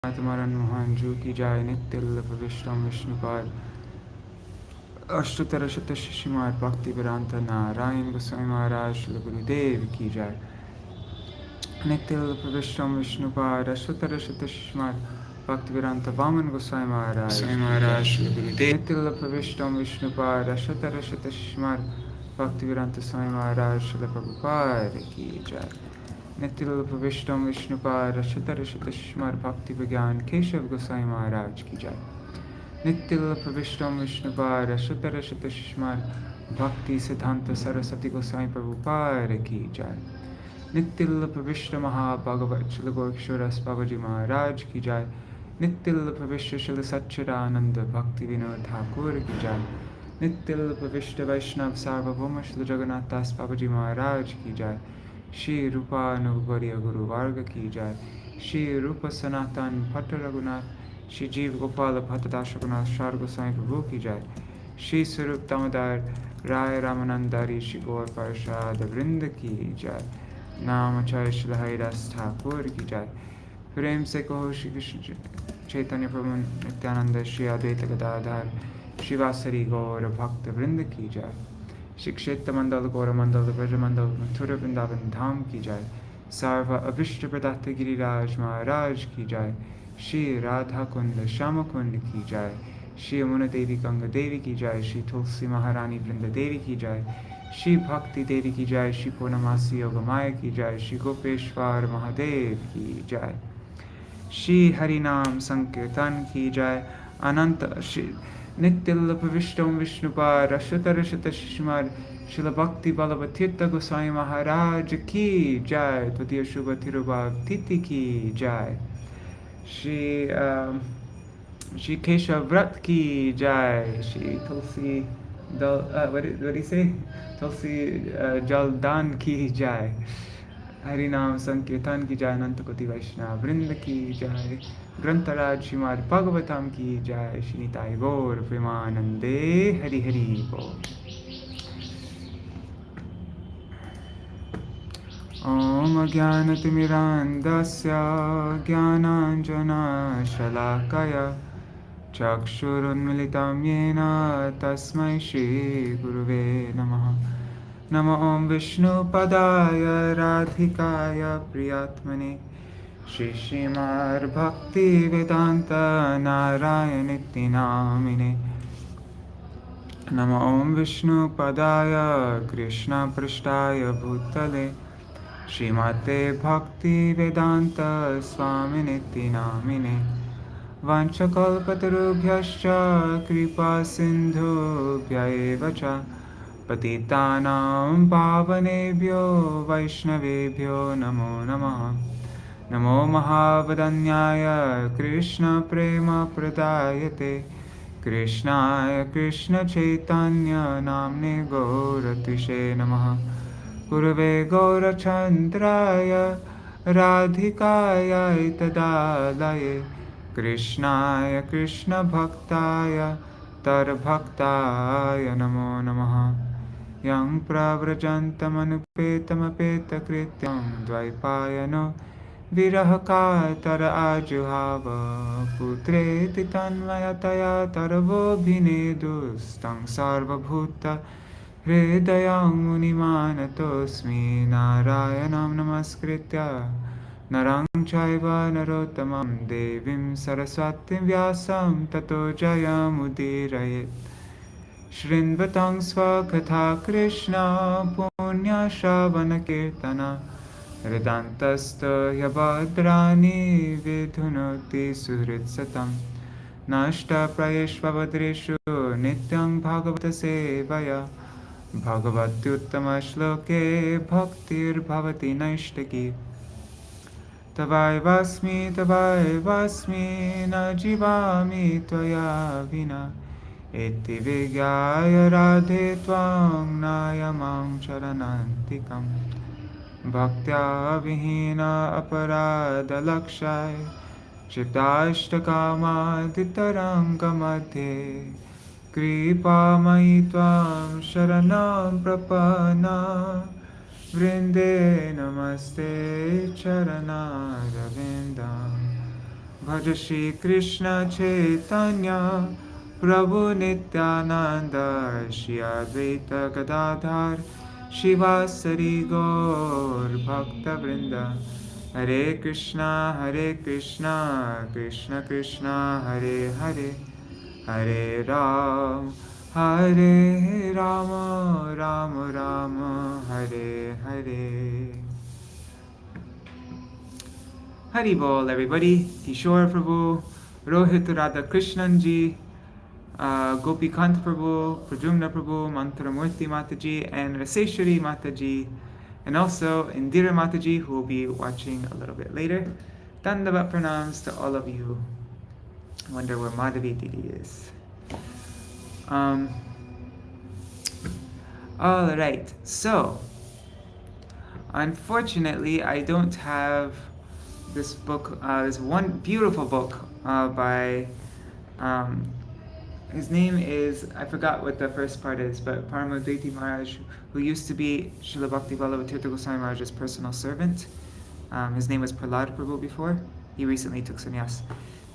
तुम्हारन मोहन जू की जाय नित्य प्रविष्टम विष्णुपाद अष्टोत्तर शत शिष्यमार भक्तिवेदांत नारायण गोस्वामी महाराज श्रील गुरुदेव की जाय नित्य प्रविष्टम विष्णुपाद अष्टोत्तर शत शिष्यमार भक्तिवेदांत वामन गोस्वामी महाराज श्रील गुरुदेव नित्य प्रविष्टम विष्णुपाद अष्टोत्तर शत शिष्यमार भक्तिवेदांत स्वामी महाराज श्रील प्रभुपाद की जाय नित्य प्रविष्टम विष्णुपाद अष्टोत्तर शत शिष्यमार भक्ति विज्ञान केशव गोस्वामी महाराज की जाय नित्य प्रविष्टम विष्णुपाद अष्टोत्तर शत शिष्यमार भक्तिसिद्धांत सरस्वती गोस्वामी प्रभुपाद की जाय नित्य प्रविष्ट महाभागवत श्री गोरक्षरस बाबाजी महाराज की जाय नित्य प्रविष्ट श्री सच्चिदानंद भक्ति विनोद ठाकुर की जाय नित्य प्रविष्ट वैष्णव सार्वभौम श्री जगन्नाथ दास बाबाजी महाराज की जाय श्री रूपानुगौर्य गुरु वर्ग की जाय श्री रूप सनातन भट्ट रघुनाथ श्री जीव गोपाल भट्टदास रघुनाथ शार गोस्वामी प्रभु की जाय श्री स्वरूप दामोदर राय रामानंदारी श्री गौर प्रसाद वृंद की जाय नाम जय श्री हरिदास ठाकुर की जाय प्रेम से कहो श्री कृष्ण चैतन्य प्रभु नित्यानंद श्री अद्वैत गदाधर शिवासरी गौर भक्त वृंद की जाय श्री क्षेत्र मंडल गौर मंडल ब्रज मंडल मथुरा वृंदावन धाम की जाय सर्व अभिष्ट प्रदाता गिरिराज महाराज की जाय श्री राधा कुंड श्याम कुंड की जाय श्री यमुना देवी गंगा देवी की जाय श्री तुलसी महारानी वृंद देवी की जाय श्री भक्ति देवी की जाय श्री पूर्णमासी योगमाया की जाय श्री गोपेश्वर महादेव की जाय श्री हरिनाम संकीर्तन की जाय अनंत श्री नित्य प्रविष्टम विष्णुपाद अष्टोत्तर शत शिष्यमार श्रील भक्ति बल्लभ तीर्थ गोस्वामी महाराज की जाय तृतीय शुभ तिरुभाव तिथि की जाय श्री केशव व्रत की जाय श्री तुलसी तुलसी जलदान की जाय हरिनाम संकीर्तन की जाय अनंत कोटि वैष्णव वृंद की जाय ग्रंथराज श्रीमद् भागवतम की जाय श्री निताय गौर प्रेमानंदे हरि हरि बोल। ओम ज्ञानतिमिरान्धस्य ज्ञानाञ्जनशलाकया चक्षुरुन्मिलितं येन तस्मै श्रीगुरुवे नमः। नमो ॐ विष्णुपदाय राधिकाय प्रियात्मने श्रीमद्भक्तिवेदान्त नारायणीति नामिने। नमो ॐ विष्णुपदाय कृष्णपृष्ठाय भूतले श्रीमते भक्तिवेदान्त स्वामिनिति नामिने। वाञ्छकल्पतरुभ्यश्च कृपा सिन्धुभ्य एव च पतितानां पावनेभ्यो वैष्णवेभ्यो नमो नमः। नमो महावदन्याय कृष्णप्रेमप्रदायते कृष्णाय कृष्णचैतन्य नाम्ने गौरतिषे नमः। गुरवे गौरचन्द्राय राधिकायै तदालये कृष्णाय कृष्णभक्ताय तरभक्ताय नमो नमः। यं प्रव्रजन्तमनुपेतमपेतकृत्यं द्वैपायनो विरहकातर आजुहाव पुत्रेति तन्मयतया तरवोऽभिनेदुस्तं सर्वभूत हृदयं मुनिमानतोऽस्मि। नारायणं नमस्कृत्य नरं चैव नरोत्तमं देवीं सरस्वतीं व्यासं ततो जयमुदीरयेत्। शृण्वतं स्वकथा कृष्ण पुण्यश्रवणकीर्तन हृदन्तस्थो ह्यभद्राणि विधुनोति सुहृत्सतं। नष्टप्रयेष्वभद्रेषु नित्यं भगवतसेवया भगवत्युत्तमश्लोके भक्तिर्भवति नैष्टिकी। तवैवास्मि न जीवामि त्वया विना इति विज्ञाय राधे त्वां नायमां शरणान्तिकम्। भक्त्या विहीन अपराधलक्षाय चित्ताष्टकामादितरङ्गमध्ये कृपामयि त्वां शरणं प्रपन्ना। वृन्दे नमस्ते चरणारविन्दं Bhaja Shri Krishna Chaitanya Prabhu Nityananda Shri Advaita Gadadhar Shivasari Gaur Bhakta Vrinda Hare Krishna Krishna Krishna Hare Hare Hare Ram Ram Ram Hare Hare. Hari Bol, everybody. Kishore Prabhu, Rohit Radha Krishnan ji, Gopikant Prabhu, Pradyumna Prabhu, Mantramurti Mataji, and Raseshwari Mataji, and also Indira Mataji, who will be watching a little bit later. Dandavat pranams to all of you. I wonder where Madhavi Didi is. All right, so unfortunately, I don't have this book. This one beautiful book by his name is, I forgot what the first part is, but Paramadvaiti Maharaj, who used to be Śrīla Bhakti Ballabha Tīrtha Gosvāmī Mahārāja's personal servant. His name was Prahlad Prabhu before. He recently took sannyas.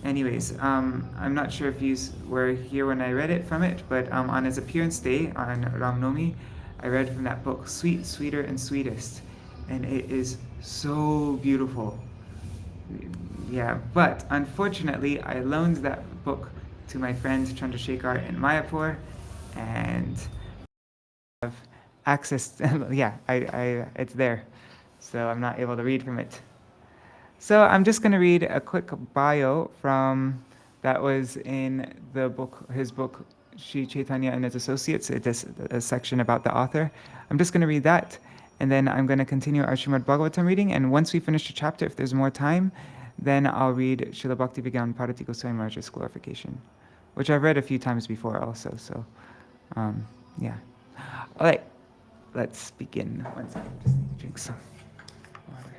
Anyways, I'm not sure if you were here when I read it from it, but on his appearance day on Ram Nomi, I read from that book, Sweet, Sweeter, and Sweetest. And it is so beautiful. Yeah, but unfortunately, I loaned that book to my friend Chandrasekhar in Mayapur, and I have access to, it's there, so I'm not able to read from it. So I'm just going to read a quick bio from that was in the book, his book, Sri Chaitanya and his Associates, a section about the author. I'm just going to read that, and then I'm going to continue our Srimad Bhagavatam reading, and once we finish the chapter, if there's more time, then I'll read Śrīla Bhakti Vigyan Parati Goswami Mahārāja's glorification, which I've read a few times before also, so, yeah. All right, let's begin. One second, I just need to drink some water.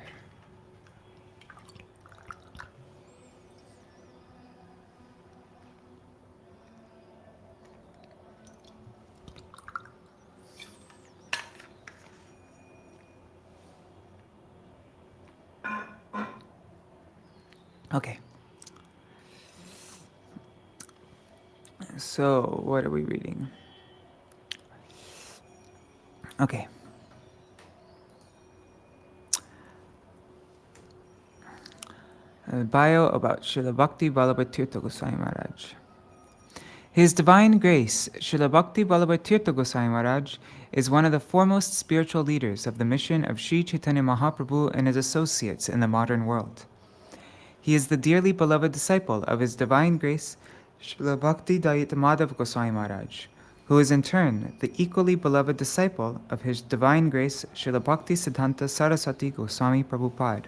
Okay. So, what are we reading? Okay. A bio about Śrīla Bhakti Ballabha Tīrtha Gosvāmī Mahārāja. His Divine Grace, Śrīla Bhakti Ballabha Tīrtha Gosvāmī Mahārāja, is one of the foremost spiritual leaders of the mission of Sri Chaitanya Mahaprabhu and his associates in the modern world. He is the dearly beloved disciple of His Divine Grace, Śrīla Bhakti Dayita Madhav Goswami Maharaj, who is in turn the equally beloved disciple of His Divine Grace, Śrīla Bhaktisiddhānta Sarasvatī Goswami Prabhupāda.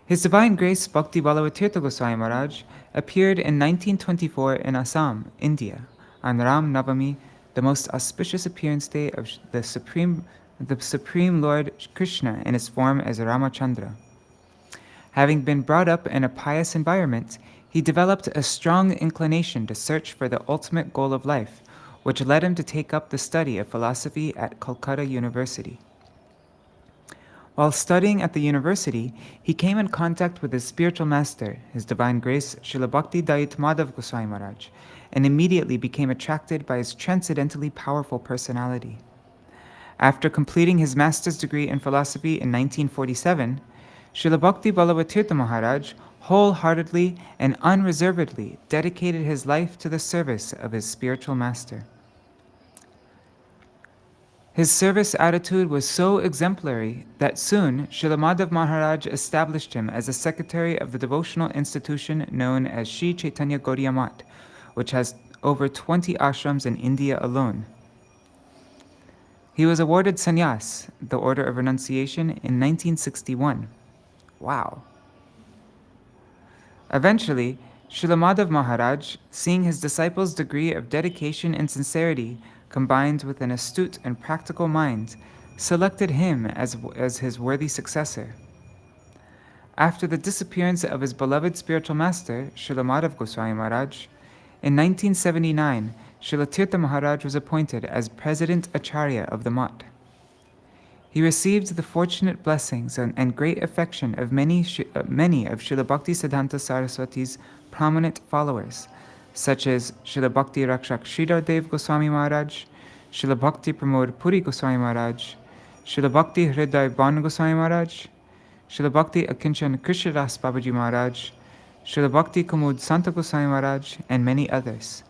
His Divine Grace Bhakti Ballabha Tīrtha Goswami Maharaj appeared in 1924 in Assam, India, on Ram Navami, the most auspicious appearance day of the Supreme Lord Krishna in his form as Ramachandra. Having been brought up in a pious environment, he developed a strong inclination to search for the ultimate goal of life, which led him to take up the study of philosophy at Calcutta University. While studying at the university, he came in contact with his spiritual master, His Divine Grace, Śrīla Bhakti Dayita Madhav Goswami Maharaj, and immediately became attracted by his transcendently powerful personality. After completing his master's degree in philosophy in 1947, Śrīla Bhakti Ballabha Tīrtha Maharaj wholeheartedly and unreservedly dedicated his life to the service of his spiritual master. His service attitude was so exemplary that soon Śrīla Madhav Maharaj established him as a secretary of the devotional institution known as Sri Chaitanya Gauḍīya Math, which has over 20 ashrams in India alone. He was awarded sannyas, the order of renunciation, in 1961. Wow. Eventually, Śrīla Madhav Maharaj, seeing his disciples' degree of dedication and sincerity combined with an astute and practical mind, selected him as his worthy successor. After the disappearance of his beloved spiritual master, Śrīla Madhav Goswami Maharaj, in 1979, Śrīla Tīrtha Maharaj was appointed as President Acharya of the Math. He received the fortunate blessings and great affection of many of Srila Bhaktisiddhānta Sarasvati's prominent followers, such as Srila Bhakti Rakshak Ṭhākura Gosvāmī Mahārāja, Srila Bhakti Pramod Puri Gosvāmī Mahārāja, Srila Bhakti Hriday Ban Gosvāmī Mahārāja, Srila Bhakti Akinchan Krishnadas Babaji Mahārāja, Srila Bhakti Kumud Santa Gosvāmī Mahārāja, and many others.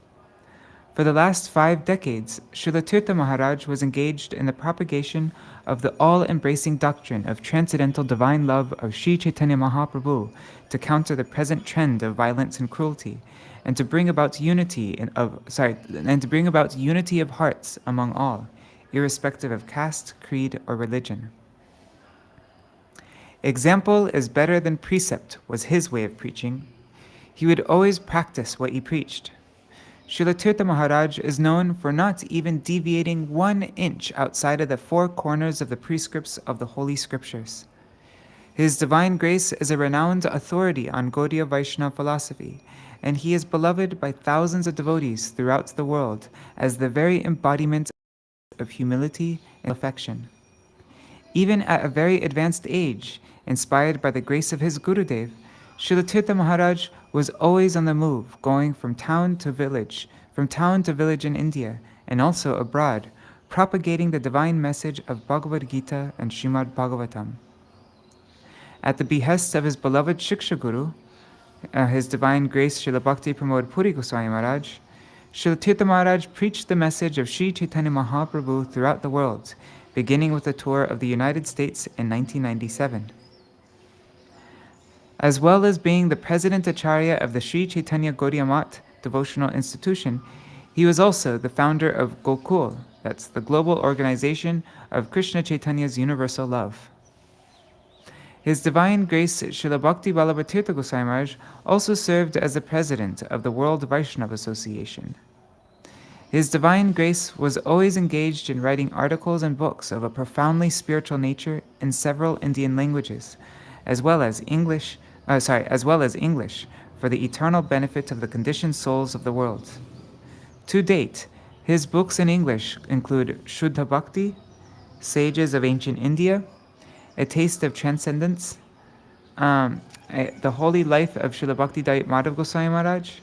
For the last 5 decades, Srila Tīrtha Maharaj was engaged in the propagation of the all-embracing doctrine of transcendental divine love of Sri Chaitanya Mahaprabhu to counter the present trend of violence and cruelty, and to bring about unity of hearts among all, irrespective of caste, creed, or religion. Example is better than precept was his way of preaching. He would always practice what he preached. Srila Tīrtha Maharaj is known for not even deviating 1 inch outside of the 4 corners of the prescripts of the Holy Scriptures. His divine grace is a renowned authority on Gauḍīya Vaishnava philosophy, and he is beloved by thousands of devotees throughout the world as the very embodiment of humility and affection. Even at a very advanced age, inspired by the grace of his Gurudev, Srila Tīrtha Maharaj was always on the move, going from town to village in India, and also abroad, propagating the divine message of Bhagavad-gīta and Śrīmad Bhagavatam. At the behest of his beloved Shiksha Guru, His Divine Grace Srila Bhakti Pramod Puri Goswami Maharaj, Srila Tīrtha Maharaj preached the message of Sri Chaitanya Mahaprabhu throughout the world, beginning with a tour of the United States in 1997. As well as being the President Acharya of the Sri Chaitanya Gaudiya Math Devotional Institution, he was also the founder of Gokul, that's the global organization of Krishna Chaitanya's universal love. His Divine Grace Srila Bhakti Ballabha Tīrtha Gosvāmī Mahārāja also served as the president of the World Vaishnava Association. His Divine Grace was always engaged in writing articles and books of a profoundly spiritual nature in several Indian languages, as well as English for the eternal benefit of the conditioned souls of the world. To date, his books in English include Shuddha Bhakti, Sages of Ancient India, A Taste of Transcendence, The Holy Life of Srila Bhakti Madhav Goswami Maharaj,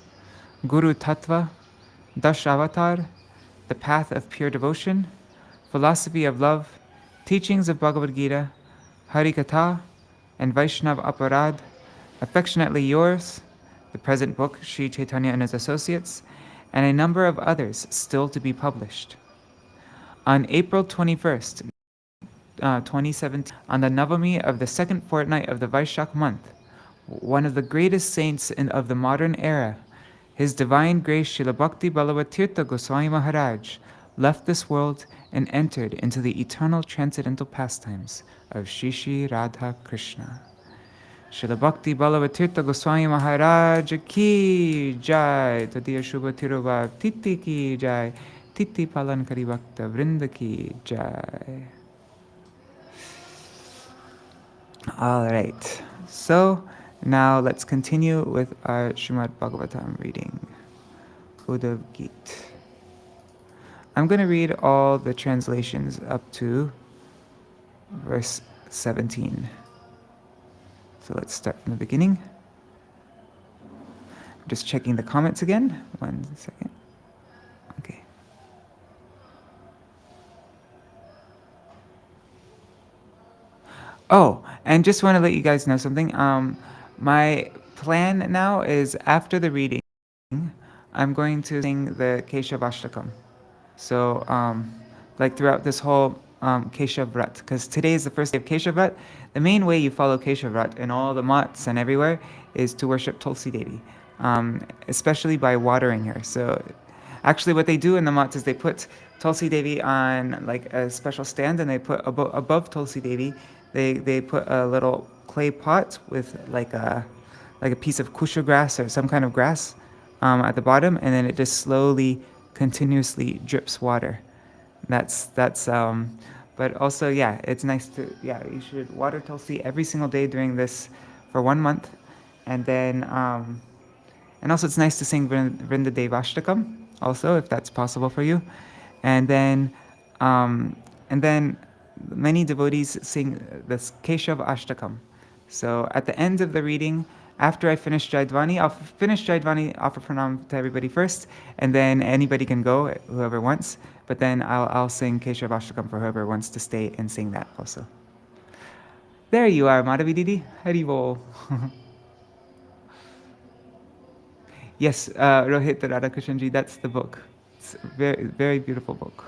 Guru Tattva, Dash Avatar, The Path of Pure Devotion, Philosophy of Love, Teachings of Bhagavad-gīta, Harikatha, and Vaishnav Aparad, Affectionately Yours, the present book Sri Chaitanya and His Associates, and a number of others still to be published. On April 21st, 2017, on the Navami of the second fortnight of the Vaishak month, one of the greatest saints of the modern era, His Divine Grace Srila Bhakti Ballabha Tīrtha Gosvāmī Mahārāja, left this world and entered into the eternal transcendental pastimes of Shri Shri Radha Krishna. Srila Bhakti Ballabha Tīrtha Gosvāmī Mahārāja ki jai, Tadiya Shubha Tirubhav Titi ki jai, Titi Palankari Bhakta Vrinda ki jai. All right, so now let's continue with our Śrīmad Bhagavatam reading, Uddhava-gīta. I'm going to read all the translations up to verse 17. So let's start from the beginning. I'm just checking the comments again. 1 second. Okay. Oh, and just want to let you guys know something. My plan now is after the reading, I'm going to sing the Keshavashtakam. So, like throughout this whole Keshavrat, because today is the first day of Keshavrat. The main way you follow Keshavrat in all the mats and everywhere is to worship Tulsi Devi, especially by watering her. So, actually, what they do in the mats is they put Tulsi Devi on like a special stand, and they put above Tulsi Devi, they put a little clay pot with like a piece of kusha grass or some kind of grass at the bottom, and then it just slowly, continuously drips water. But also, yeah, it's nice to, you should water Tulsi every single day during this for 1 month. And then, and also it's nice to sing Vrinda Devashtakam also, if that's possible for you. And then many devotees sing this Keshav Ashtakam. So at the end of the reading, after I finish Jaidvani, I'll finish Jaidvani, offer pranam to everybody first, and then anybody can go, whoever wants. But then I'll sing Keshav Ashtakam for whoever wants to stay and sing that also. There you are, Madhavi Didi. Hari Bol. Yes, Rohit Radhakrishnanji, that's the book. It's a very, very beautiful book.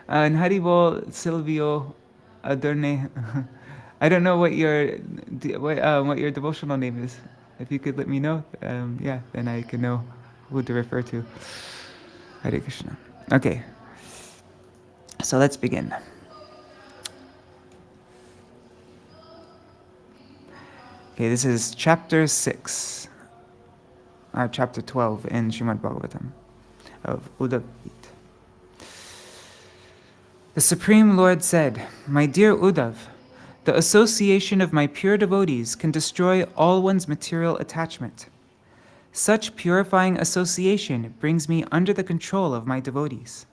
And Hari Bol, Silvio Adorne. I don't know what your devotional name is. If you could let me know, yeah, then I can know who to refer to. Hare Krishna. Okay, so let's begin. Okay, this is chapter 6, chapter 12 in Srimad Bhagavatam of Uddhava-gīta. The Supreme Lord said, "My dear Uddhav, the association of my pure devotees can destroy all one's material attachment. Such purifying association brings me under the control of my devotees.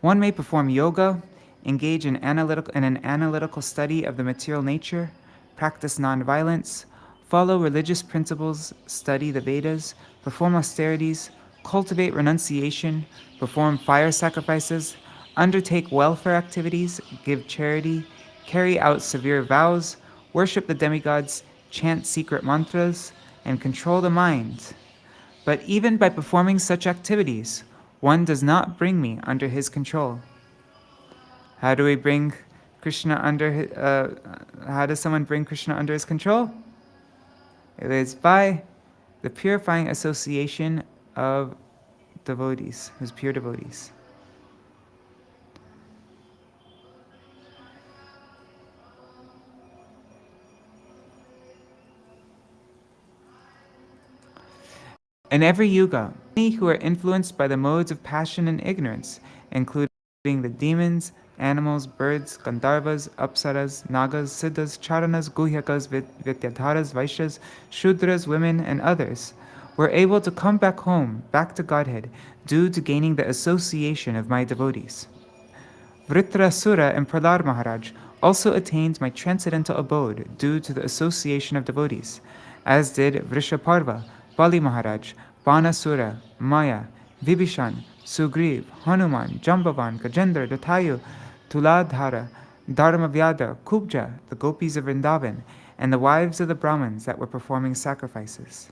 One may perform yoga, engage in an analytical study of the material nature, practice non-violence, follow religious principles, study the Vedas, perform austerities, cultivate renunciation, perform fire sacrifices, undertake welfare activities, give charity, carry out severe vows, worship the demigods, chant secret mantras, and control the mind. But even by performing such activities, one does not bring me under his control." How do we bring Krishna under? How does someone bring Krishna under his control? It is by the purifying association of devotees, his pure devotees. In every yuga, many who are influenced by the modes of passion and ignorance, including the demons, animals, birds, Gandharvas, Apsaras, Nagas, Siddhas, Charanas, Guhyakas, Vidyadharas, Vaishyas, Shudras, women, and others, were able to come back home, back to Godhead, due to gaining the association of my devotees. Vritrasura and Prahlad Maharaj also attained my transcendental abode due to the association of devotees, as did Vrishaparva, Bali Maharaj, Banasura, Maya, Vibhishan, Sugriv, Hanuman, Jambavan, Gajendra, Jatayu, Tuladhara, Dharmavyada, Kubja, the gopis of Vrindavan, and the wives of the Brahmins that were performing sacrifices.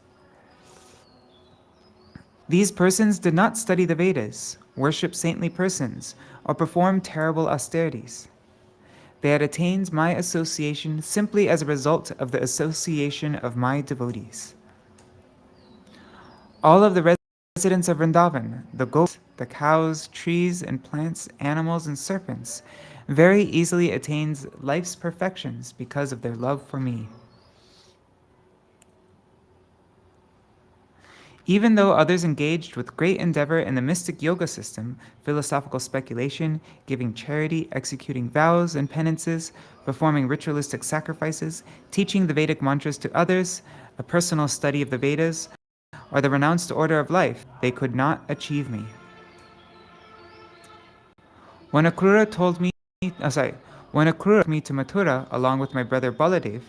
These persons did not study the Vedas, worship saintly persons, or perform terrible austerities. They had attained my association simply as a result of the association of my devotees. All of the residents of Vrindavan, the goats, the cows, trees and plants, animals and serpents, very easily attains life's perfections because of their love for me. Even though others engaged with great endeavor in the mystic yoga system, philosophical speculation, giving charity, executing vows and penances, performing ritualistic sacrifices, teaching the Vedic mantras to others, a personal study of the Vedas, or the renounced order of life, they could not achieve me. When Akrura told me to Mathura along with my brother Baladev,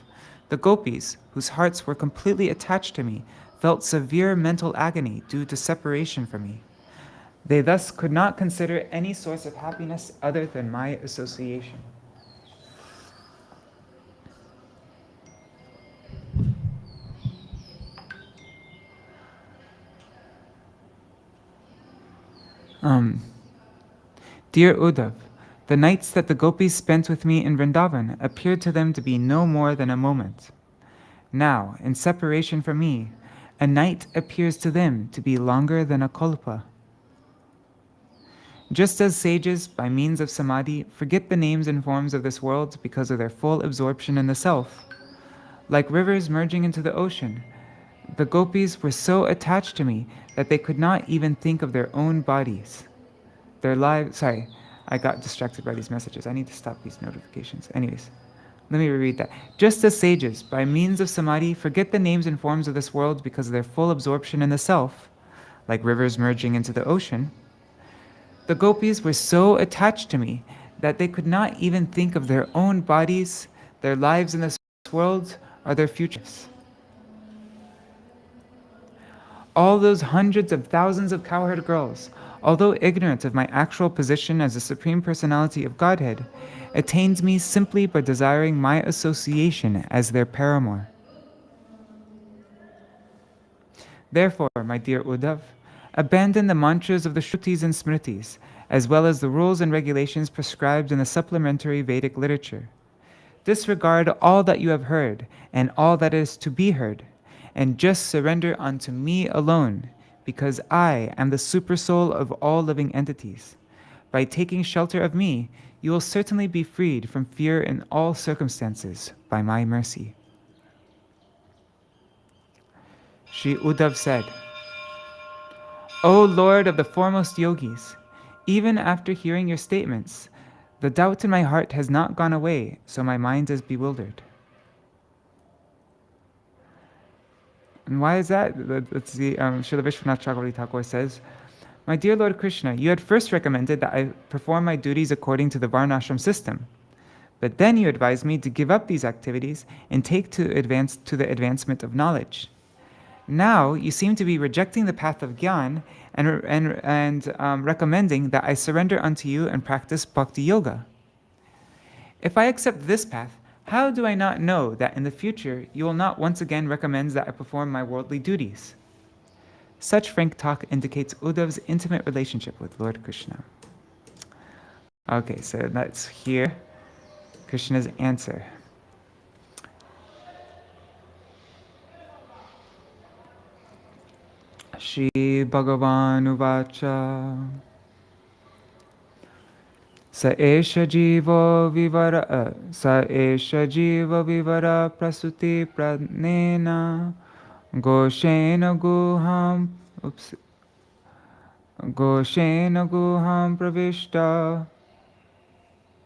the gopis, whose hearts were completely attached to me, felt severe mental agony due to separation from me. They thus could not consider any source of happiness other than my association. Dear Uddhav, the nights that the gopis spent with me in Vrindavan appeared to them to be no more than a moment. Now, in separation from me, a night appears to them to be longer than a kalpa. Just as sages, by means of samadhi, forget the names and forms of this world because of their full absorption in the self, like rivers merging into the ocean, the gopis were so attached to me that they could not even think of their own bodies. Their lives, sorry, I got distracted by these messages. I need to stop these notifications. Anyways, let me reread that. Just as sages, by means of samadhi, forget the names and forms of this world because of their full absorption in the self, like rivers merging into the ocean, The gopis were so attached to me that they could not even think of their own bodies, their lives in this world, or their futures. All those hundreds of thousands of cowherd girls, although ignorant of my actual position as the Supreme Personality of Godhead, attained me simply by desiring my association as their paramour. Therefore, my dear Uddhav, abandon the mantras of the Shrutis and Smritis, as well as the rules and regulations prescribed in the supplementary Vedic literature. Disregard all that you have heard and all that is to be heard, and just surrender unto me alone, because I am the supersoul of all living entities. By taking shelter of me, you will certainly be freed from fear in all circumstances by my mercy. Sri Uddhav said, O Lord of the foremost yogis, even after hearing your statements, the doubt in my heart has not gone away, so my mind is bewildered. And why is that? Let's see, Śrīla Viśvanātha Ṭhākura says, My dear Lord Krishna, you had first recommended that I perform my duties according to the Varnashram system. But then you advised me to give up these activities and take to the advancement of knowledge. Now you seem to be rejecting the path of Gyan and recommending that I surrender unto you and practice Bhakti Yoga. If I accept this path, how do I not know that in the future you will not once again recommend that I perform my worldly duties? Such frank talk indicates Uddhav's intimate relationship with Lord Krishna. Okay, so let's hear Krishna's answer. Shri Bhagavan Uvacha Sa esha jiva vivara prasuti pranena Goshena guham pravishta.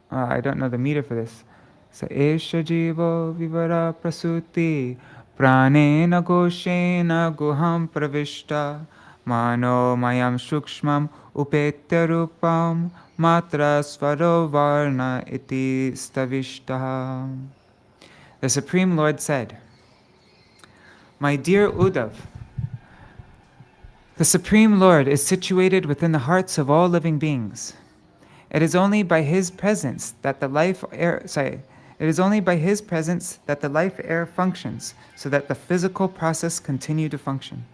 I don't know the meter for this. Sa esha jiva vivara prasuti pranena goshena guham pravishta mano mayam shukshmam upetya rupam matra svaro varna iti stavishta. The Supreme Lord said, My dear Uddhav, the Supreme Lord is situated within the hearts of all living beings. It is only by His presence that the life air functions, so that the physical process continue to function.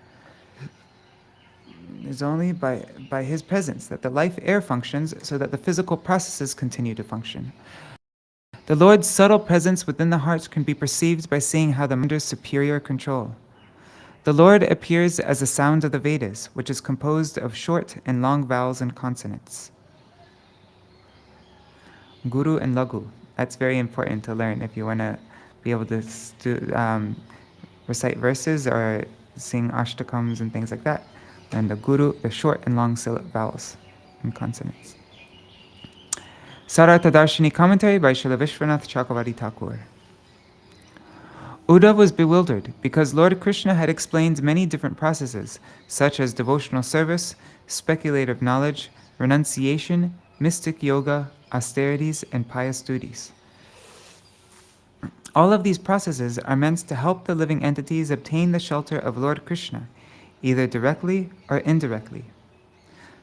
It is only by His presence that the life air functions, so that the physical processes continue to function. The Lord's subtle presence within the heart can be perceived by seeing how the mind is under superior control. The Lord appears as the sound of the Vedas, which is composed of short and long vowels and consonants. Guru and Lagu. That's very important to learn if you want to be able to recite verses or sing ashtakams and things like that. And the Guru, the short and long vowels and consonants. Sārārtha-darśinī commentary by Śrīla Viśvanātha Cakravartī Ṭhākura. Uddhava was bewildered because Lord Krishna had explained many different processes, such as devotional service, speculative knowledge, renunciation, mystic yoga, austerities, and pious duties. All of these processes are meant to help the living entities obtain the shelter of Lord Krishna, either directly or indirectly.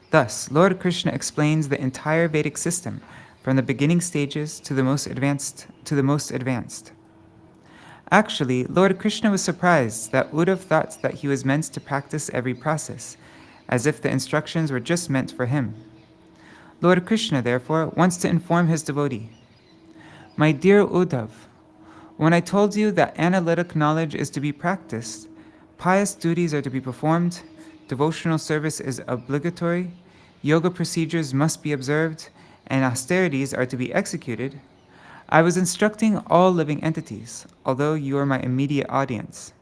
Thus, Lord Krishna explains the entire Vedic system, from the beginning stages to the most advanced. Actually, Lord Krishna was surprised that Uddhava thought that he was meant to practice every process, as if the instructions were just meant for him. Lord Krishna, therefore, wants to inform his devotee. My dear Uddhava, when I told you that analytic knowledge is to be practiced, pious duties are to be performed, devotional service is obligatory, yoga procedures must be observed, and austerities are to be executed, I was instructing all living entities, although you are my immediate audience.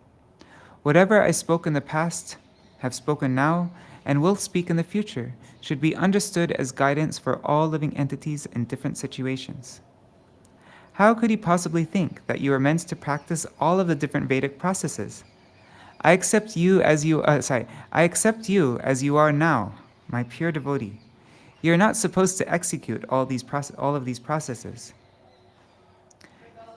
Whatever I spoke in the past, have spoken now, and will speak in the future, should be understood as guidance for all living entities in different situations. How could you possibly think that you are meant to practice all of the different Vedic processes? I accept you as you are now, my pure devotee. You are not supposed to execute all of these processes.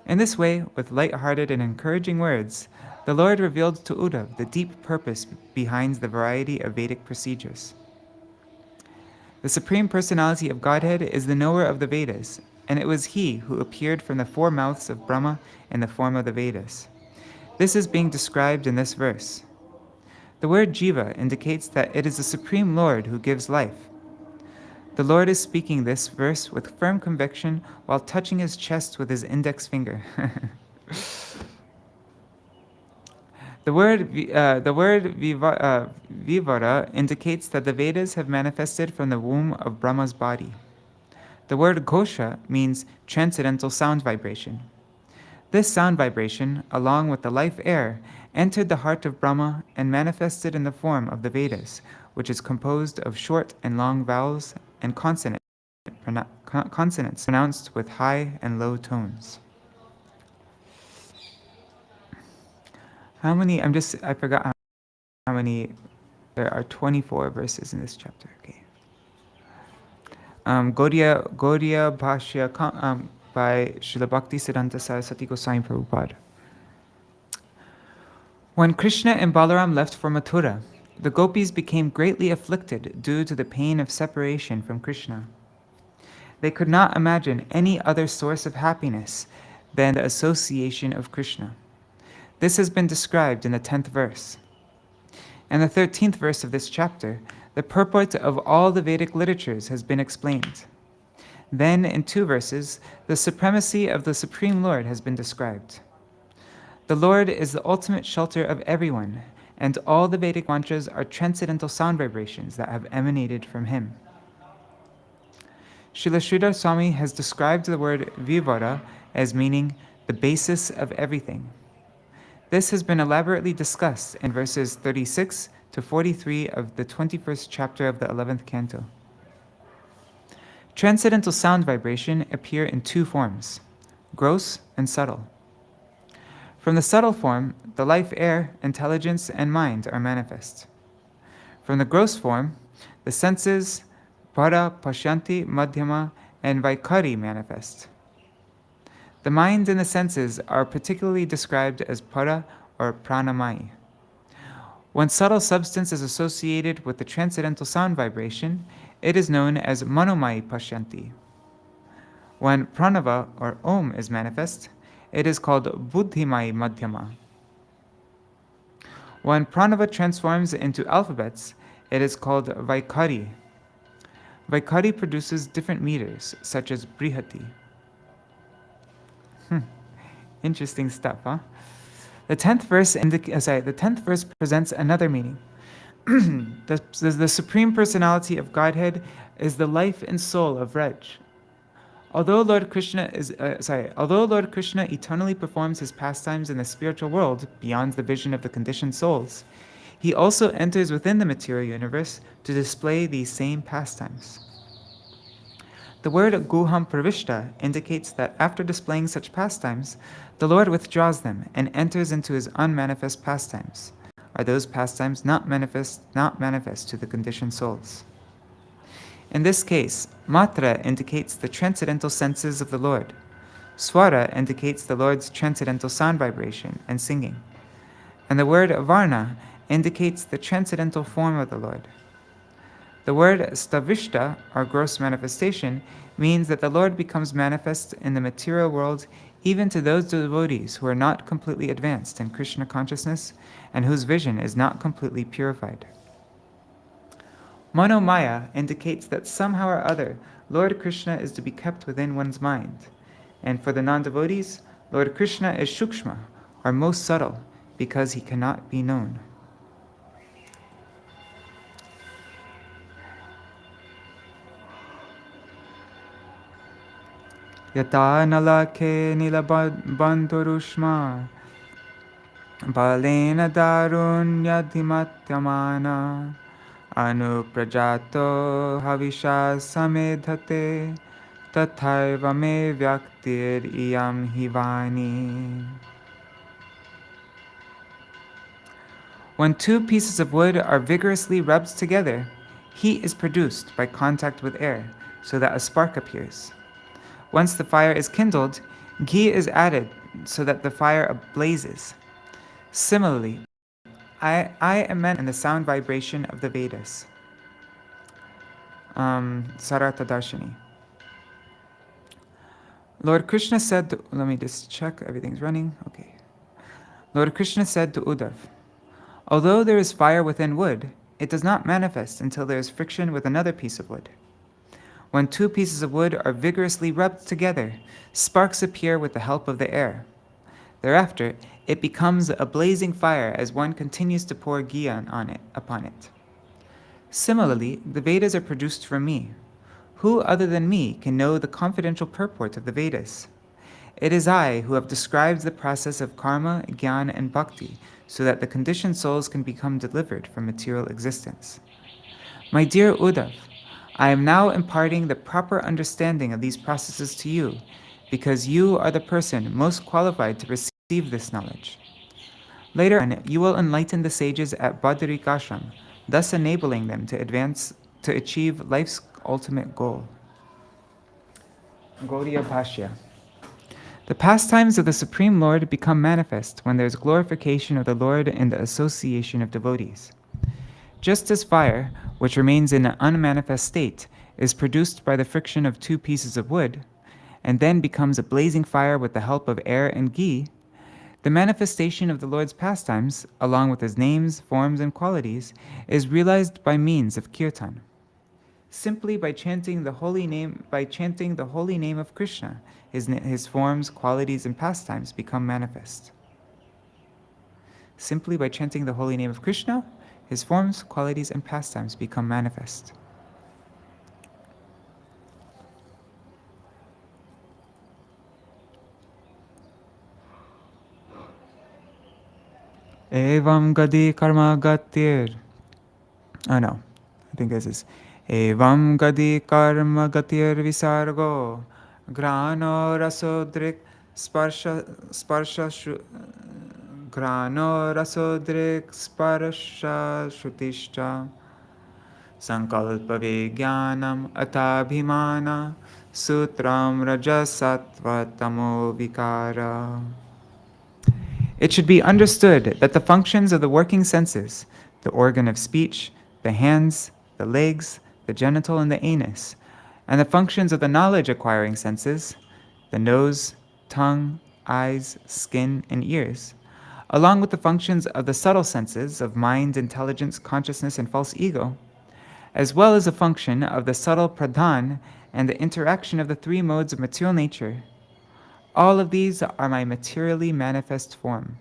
In this way, with light-hearted and encouraging words, the Lord revealed to Uddhava the deep purpose behind the variety of Vedic procedures. The Supreme Personality of Godhead is the knower of the Vedas, and it was He who appeared from the four mouths of Brahma in the form of the Vedas. This is being described in this verse. The word Jiva indicates that it is the Supreme Lord who gives life. The Lord is speaking this verse with firm conviction while touching his chest with his index finger. The word Vivara indicates that the Vedas have manifested from the womb of Brahma's body. The word Ghosha means transcendental sound vibration. This sound vibration, along with the life air, entered the heart of Brahma and manifested in the form of the Vedas, which is composed of short and long vowels and consonants pronounced with high and low tones. I forgot how many, there are 24 verses in this chapter. Okay. Gauḍīya Bhāṣya by Śrīla Bhaktisiddhānta Sarasvatī Gosvāmī Prabhupāda. When Krishna and Balaram left for Mathura, the gopis became greatly afflicted due to the pain of separation from Krishna. They could not imagine any other source of happiness than the association of Krishna. This has been described in the 10th verse. In the 13th verse of this chapter, the purport of all the Vedic literatures has been explained. Then, in 2 verses, the supremacy of the Supreme Lord has been described. The Lord is the ultimate shelter of everyone, and all the Vedic mantras are transcendental sound vibrations that have emanated from him. Śrīla Sridhar Swami has described the word Vivara as meaning the basis of everything. This has been elaborately discussed in verses 36 to 43 of the 21st chapter of the 11th canto. Transcendental sound vibration appear in 2 forms, gross and subtle. From the subtle form, the life air, intelligence, and mind are manifest. From the gross form, the senses, para, pashyanti, madhyama, and vaikari manifest. The mind and the senses are particularly described as para or pranamaya. When subtle substance is associated with the transcendental sound vibration, it is known as manomaya pashyanti. When pranava or om is manifest, it is called buddhimaya madhyama. When pranava transforms into alphabets, it is called vaikari. Vaikari produces different meters, such as brihati. Interesting stuff, huh? The 10th verse presents another meaning. The Supreme Personality of Godhead is the life and soul of Raj. Although Lord Krishna eternally performs his pastimes in the spiritual world beyond the vision of the conditioned souls, he also enters within the material universe to display these same pastimes. The word guham pravishta indicates that after displaying such pastimes, the Lord withdraws them and enters into his unmanifest pastimes, or those pastimes not manifest to the conditioned souls. In this case, matra indicates the transcendental senses of the Lord. Swara indicates the Lord's transcendental sound vibration and singing. And the word varna indicates the transcendental form of the Lord. The word stavishta, or gross manifestation, means that the Lord becomes manifest in the material world even to those devotees who are not completely advanced in Krishna consciousness and whose vision is not completely purified. Manomaya indicates that somehow or other Lord Krishna is to be kept within one's mind. And for the non-devotees, Lord Krishna is Shukshma, or most subtle, because he cannot be known. Yata nalake nilabandhurushma balena darunyadhimatyamana anuprajato havisha samedhate tathaiva me vyaktir iyam hivani. When 2 pieces of wood are vigorously rubbed together, Heat is produced by contact with air, so that a spark appears. Once the fire is kindled, ghee is added so that the fire blazes. Similarly, I am meant in the sound vibration of the Vedas. Sārārtha-darśinī. Lord Krishna said to, let me just check, everything's running, okay. Lord Krishna said to Uddhava, although there is fire within wood, it does not manifest until there is friction with another piece of wood. When two pieces of wood are vigorously rubbed together, sparks appear with the help of the air. Thereafter, it becomes a blazing fire as one continues to pour ghee upon it. Similarly, the Vedas are produced from me. Who other than me can know the confidential purport of the Vedas? It is I who have described the process of karma, jnana, and bhakti so that the conditioned souls can become delivered from material existence. My dear Uddhava, I am now imparting the proper understanding of these processes to you because you are the person most qualified to receive this knowledge. Later on, you will enlighten the sages at Badarikashram, thus enabling them to achieve life's ultimate goal. Gauḍīya Bhāṣya. The pastimes of the Supreme Lord become manifest when there is glorification of the Lord in the association of devotees. Just as fire, which remains in an unmanifest state, is produced by the friction of two pieces of wood, and then becomes a blazing fire with the help of air and ghee, the manifestation of the Lord's pastimes, along with his names, forms, and qualities, is realized by means of kirtan. Simply by chanting the holy name of Krishna, his forms, qualities, and pastimes become manifest. Simply by chanting the holy name of Krishna, his forms, qualities, and pastimes become manifest. Evam gadi karma gatir. Oh no, I think this is Evam gadi karma gatir visargo grano rasodrik sparsha grano rasodrik sparsha shutishta sankalpa vijnanam atabhimana sutram rajasattva tamo vikara. It should be understood that the functions of the working senses, the organ of speech, the hands, the legs, the genital, and the anus, and the functions of the knowledge-acquiring senses, the nose, tongue, eyes, skin, and ears, along with the functions of the subtle senses of mind, intelligence, consciousness, and false ego, as well as the function of the subtle pradhan and the interaction of the three modes of material nature, all of these are my materially manifest form.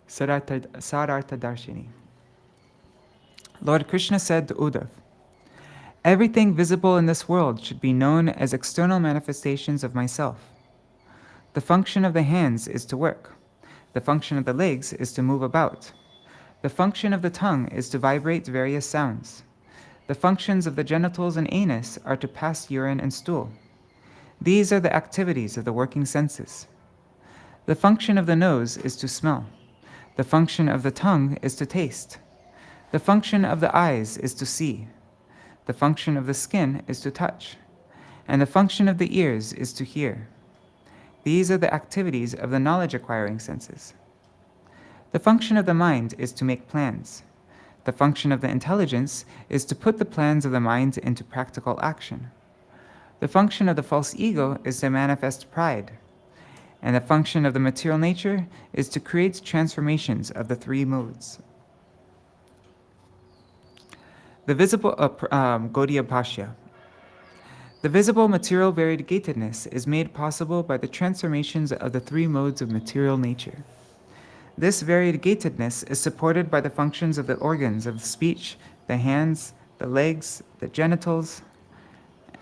Sārārtha-darśinī. Lord Krishna said to Uddhava, everything visible in this world should be known as external manifestations of myself. The function of the hands is to work. The function of the legs is to move about. The function of the tongue is to vibrate various sounds. The functions of the genitals and anus are to pass urine and stool. These are the activities of the working senses. The function of the nose is to smell. The function of the tongue is to taste. The function of the eyes is to see. The function of the skin is to touch. And the function of the ears is to hear. These are the activities of the knowledge-acquiring senses. The function of the mind is to make plans. The function of the intelligence is to put the plans of the mind into practical action. The function of the false ego is to manifest pride. And the function of the material nature is to create transformations of the three modes. The visible Gauḍīya Bhāṣya. The visible material variegatedness is made possible by the transformations of the three modes of material nature. This variegatedness is supported by the functions of the organs of speech, the hands, the legs, the genitals,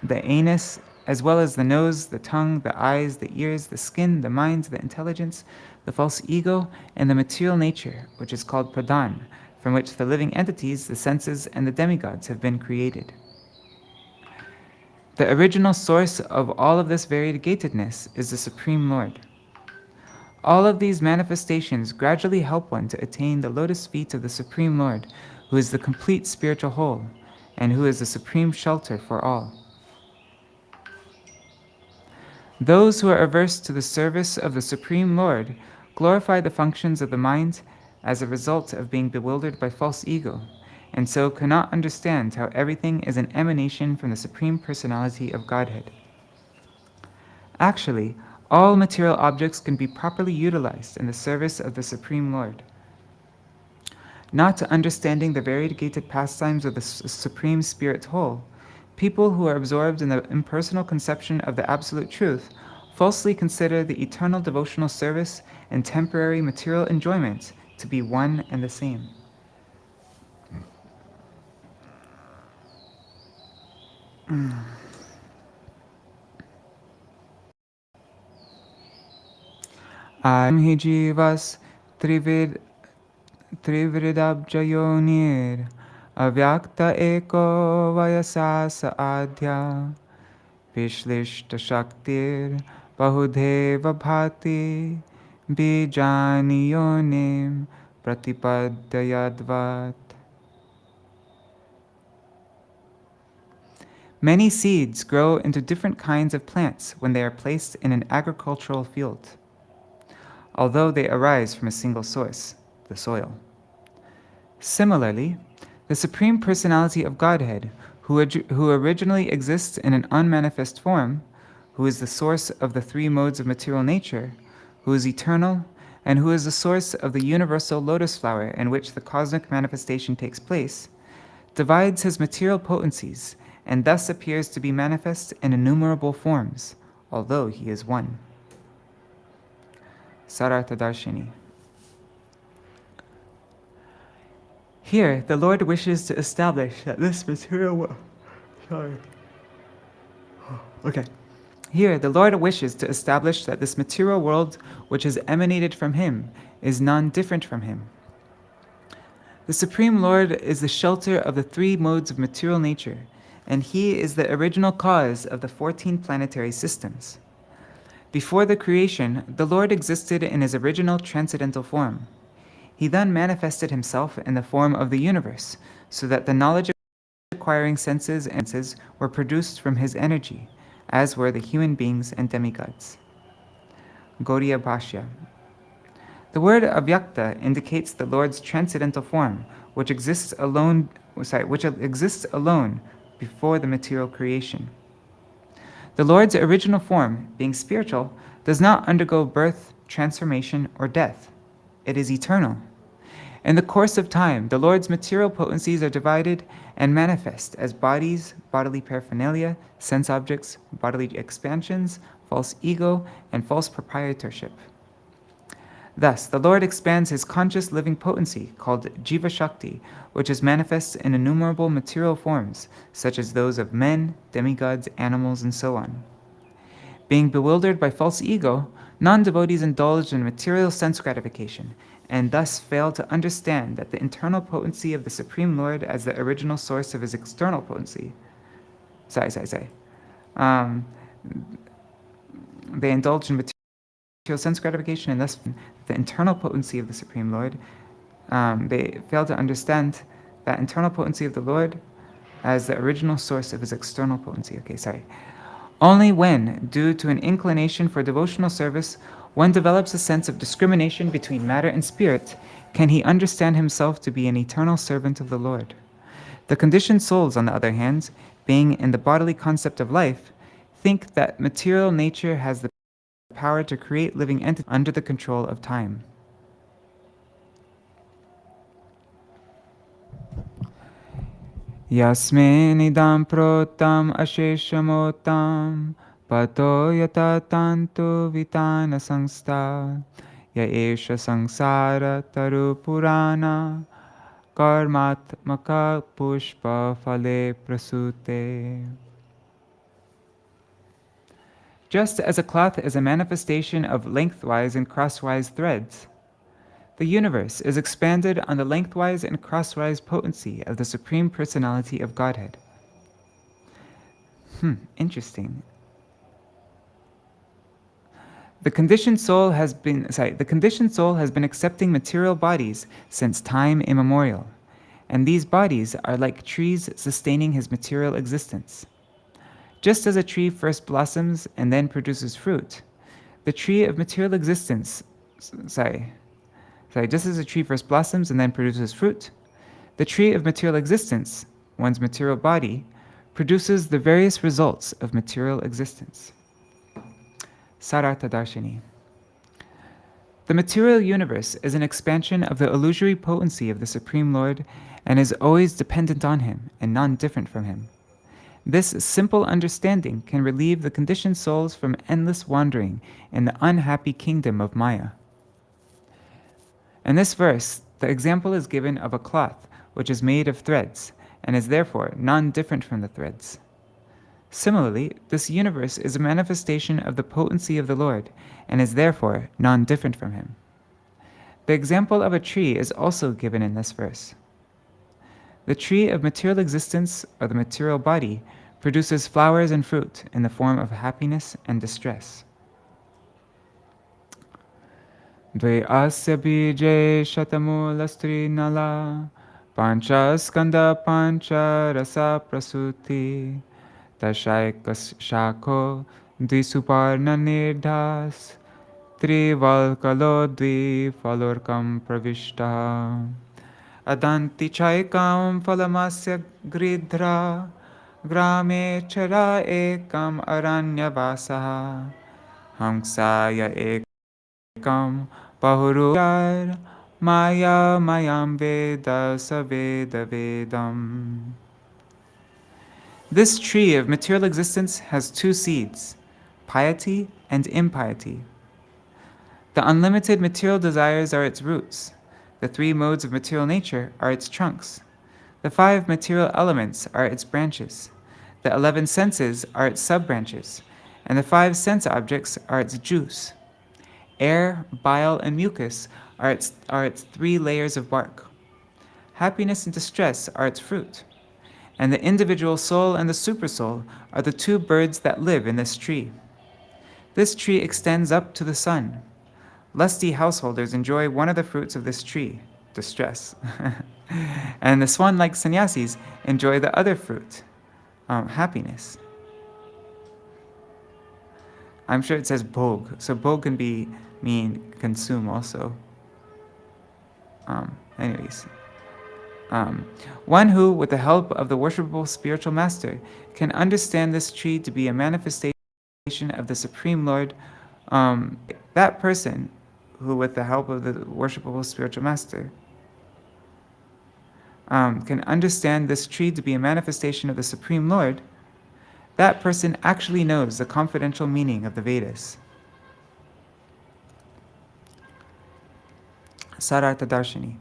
the anus, as well as the nose, the tongue, the eyes, the ears, the skin, the mind, the intelligence, the false ego, and the material nature, which is called pradhan, from which the living entities, the senses, and the demigods have been created. The original source of all of this variegatedness is the Supreme Lord. All of these manifestations gradually help one to attain the lotus feet of the Supreme Lord, who is the complete spiritual whole, and who is the supreme shelter for all. Those who are averse to the service of the Supreme Lord glorify the functions of the mind as a result of being bewildered by false ego, and so cannot understand how everything is an emanation from the Supreme Personality of Godhead. Actually, all material objects can be properly utilized in the service of the Supreme Lord. Not understanding the variegated pastimes of the Supreme Spirit whole, people who are absorbed in the impersonal conception of the Absolute Truth falsely consider the eternal devotional service and temporary material enjoyment to be one and the same. Hi jivas trividabjajonir avyakta eko vayasasa adhya vishlishta shaktir bahudeva bhati bijani yonim pratipadyayadvat. Many seeds grow into different kinds of plants when they are placed in an agricultural field, although they arise from a single source, the soil. Similarly, the Supreme Personality of Godhead, who originally exists in an unmanifest form, who is the source of the three modes of material nature, who is eternal, and who is the source of the universal lotus flower in which the cosmic manifestation takes place, divides his material potencies and thus appears to be manifest in innumerable forms, although he is one. Sārārtha-darśinī. Here, the Lord wishes to establish that this material world... Here, the Lord wishes to establish that this material world which has emanated from him is none different from him. The Supreme Lord is the shelter of the three modes of material nature, and he is the original cause of the 14 planetary systems. Before the creation, the Lord existed in his original transcendental form. He then manifested himself in the form of the universe, so that the knowledge-acquiring senses and senses were produced from his energy, as were the human beings and demigods. Gauḍīya Bhāṣya. The word avyakta indicates the Lord's transcendental form, which exists alone before the material creation. The Lord's original form, being spiritual, does not undergo birth, transformation, or death. It is eternal. In the course of time, the Lord's material potencies are divided and manifest as bodies, bodily paraphernalia, sense objects, bodily expansions, false ego, and false proprietorship. Thus, the Lord expands his conscious living potency, called Jiva Shakti, which is manifest in innumerable material forms, such as those of men, demigods, animals, and so on. Being bewildered by false ego, non-devotees indulge in material sense gratification, and thus fail to understand that the internal potency of the Supreme Lord as the original source of his external potency. They indulge in material sense gratification, and thus the internal potency of the Supreme Lord. They fail to understand that internal potency of the Lord as the original source of his external potency. Only when, due to an inclination for devotional service, one develops a sense of discrimination between matter and spirit, can he understand himself to be an eternal servant of the Lord. The conditioned souls, on the other hand, being in the bodily concept of life, think that material nature has the power to create living entities under the control of time. Yasmin idam protam asheshamotam pato yata tantu vitana sangsta ya esha sangsara taru purana karmatmaka pushpa phale prasute. Just as a cloth is a manifestation of lengthwise and crosswise threads, the universe is expanded on the lengthwise and crosswise potency of the Supreme Personality of Godhead. Interesting. The conditioned soul has been accepting material bodies since time immemorial, and these bodies are like trees sustaining his material existence. Just as a tree first blossoms and then produces fruit, the tree of material existence, just as a tree first blossoms and then produces fruit, the tree of material existence, one's material body, produces the various results of material existence. Sārārtha-darśinī. The material universe is an expansion of the illusory potency of the Supreme Lord and is always dependent on him and non-different from him. This simple understanding can relieve the conditioned souls from endless wandering in the unhappy kingdom of Maya. In this verse, the example is given of a cloth which is made of threads and is therefore non-different from the threads. Similarly, this universe is a manifestation of the potency of the Lord and is therefore non-different from him. The example of a tree is also given in this verse. The tree of material existence, or the material body, produces flowers and fruit in the form of happiness and distress. Dve asya bije shatamulastri nala pancha skanda pancha rasa prasuti tashaika shako dvisuparna nirdhas trivalkalo dvifalorkam pravishta adanti chaikam falamasya gridhra grame chara ekam aranyavasaha hamsaya ekam pahuruyar maya mayam veda saveda vedam. This tree of material existence has two seeds, piety and impiety. The unlimited material desires are its roots. The three modes of material nature are its trunks. The 5 material elements are its branches. The 11 senses are its sub-branches, and the 5 sense objects are its juice. Air, bile, and mucus are its 3 layers of bark. Happiness and distress are its fruit. And the individual soul and the supersoul are the 2 birds that live in this tree. This tree extends up to the sun. Lusty householders enjoy one of the fruits of this tree, distress. And the swan-like sannyasis enjoy the other fruit, happiness. I'm sure it says bhog, so bhog can mean consume also. One who, with the help of the worshipable spiritual master, can understand this tree to be a manifestation of the Supreme Lord, that person who, with the help of the worshipable spiritual master, can understand this tree to be a manifestation of the Supreme Lord, that person actually knows the confidential meaning of the Vedas. Sārārtha-darśinī.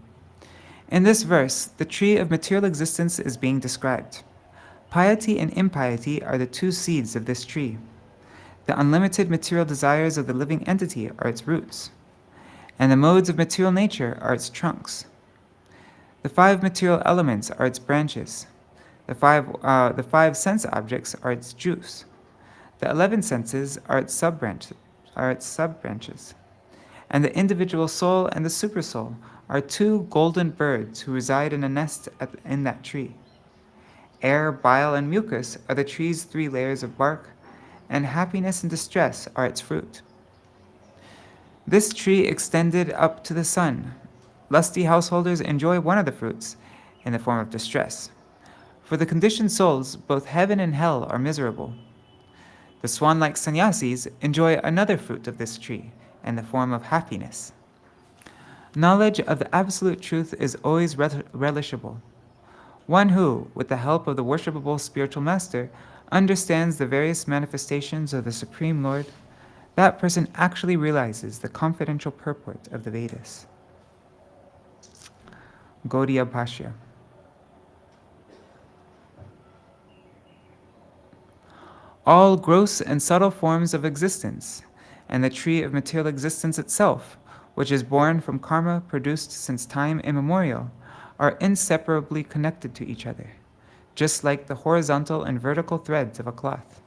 In this verse, the tree of material existence is being described. Piety and impiety are the 2 seeds of this tree. The unlimited material desires of the living entity are its roots, and the modes of material nature are its trunks. The 5 material elements are its branches. The 5 sense objects are its juice. The 11 senses are its sub-branches. And the individual soul and the supersoul are 2 golden birds who reside in a nest in that tree. Air, bile, and mucus are the tree's 3 layers of bark, and happiness and distress are its fruit. This tree extended up to the sun. Lusty householders enjoy one of the fruits in the form of distress. For the conditioned souls, both heaven and hell are miserable. The swan-like sannyasis enjoy another fruit of this tree in the form of happiness. Knowledge of the absolute truth is always relishable. One who, with the help of the worshipable spiritual master, understands the various manifestations of the Supreme Lord, that person actually realizes the confidential purport of the Vedas. Gauḍīya Bhāṣya. All gross and subtle forms of existence, and the tree of material existence itself, which is born from karma produced since time immemorial, are inseparably connected to each other, just like the horizontal and vertical threads of a cloth.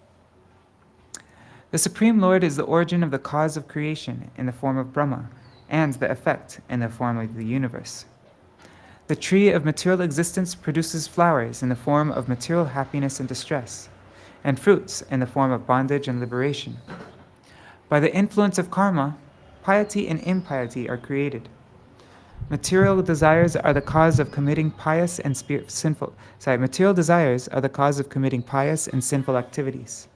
The Supreme Lord is the origin of the cause of creation in the form of Brahma, and the effect in the form of the universe. The tree of material existence produces flowers in the form of material happiness and distress, and fruits in the form of bondage and liberation. By the influence of karma, piety and impiety are created. Material desires are the cause of committing pious and material desires are the cause of committing pious and sinful activities.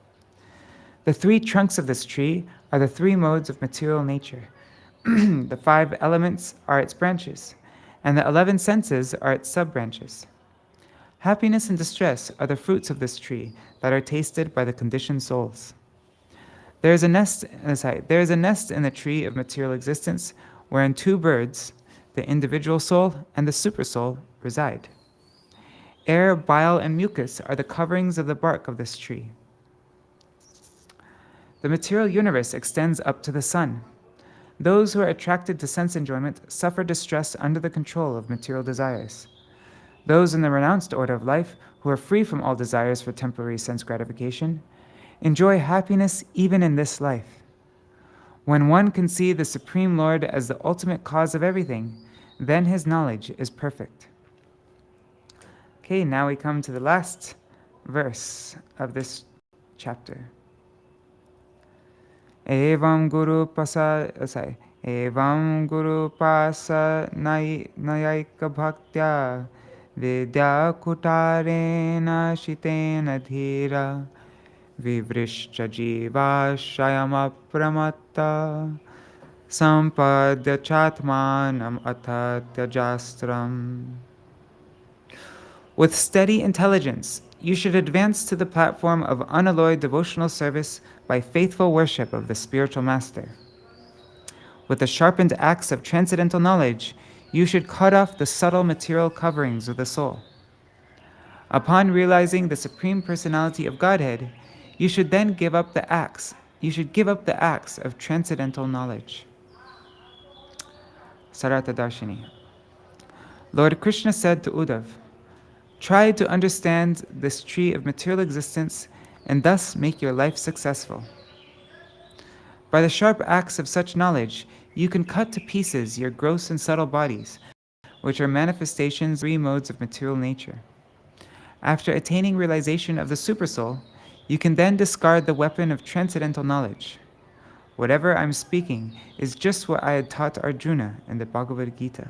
The three trunks of this tree are the three modes of material nature. The 5 elements are its branches, and the 11 senses are its sub-branches. Happiness and distress are the fruits of this tree that are tasted by the conditioned souls. There is a nest in the tree of material existence wherein 2 birds, the individual soul and the supersoul, reside. Air, bile, and mucus are the coverings of the bark of this tree. The material universe extends up to the sun. Those who are attracted to sense enjoyment suffer distress under the control of material desires. Those in the renounced order of life, who are free from all desires for temporary sense gratification, enjoy happiness even in this life. When one can see the Supreme Lord as the ultimate cause of everything, then his knowledge is perfect. Okay, now we come to the last verse of this chapter. Evam guru pasa nayika bhaktya vidya kutarena shitena dhira vivrishcha jiva shayama pramatta sampadya chatmanam athatya jastram. With steady intelligence, you should advance to the platform of unalloyed devotional service by faithful worship of the spiritual master. With the sharpened axe of transcendental knowledge, you should cut off the subtle material coverings of the soul. Upon realizing the Supreme Personality of Godhead, you should then give up the axe. You should give up the axe of transcendental knowledge. Sārārtha-darśinī. Lord Krishna said to Uddhava, "Try to understand this tree of material existence and thus make your life successful. By the sharp axe of such knowledge, you can cut to pieces your gross and subtle bodies, which are manifestations of 3 modes of material nature. After attaining realization of the Supersoul, you can then discard the weapon of transcendental knowledge. Whatever I'm speaking is just what I had taught Arjuna in the Bhagavad-gīta."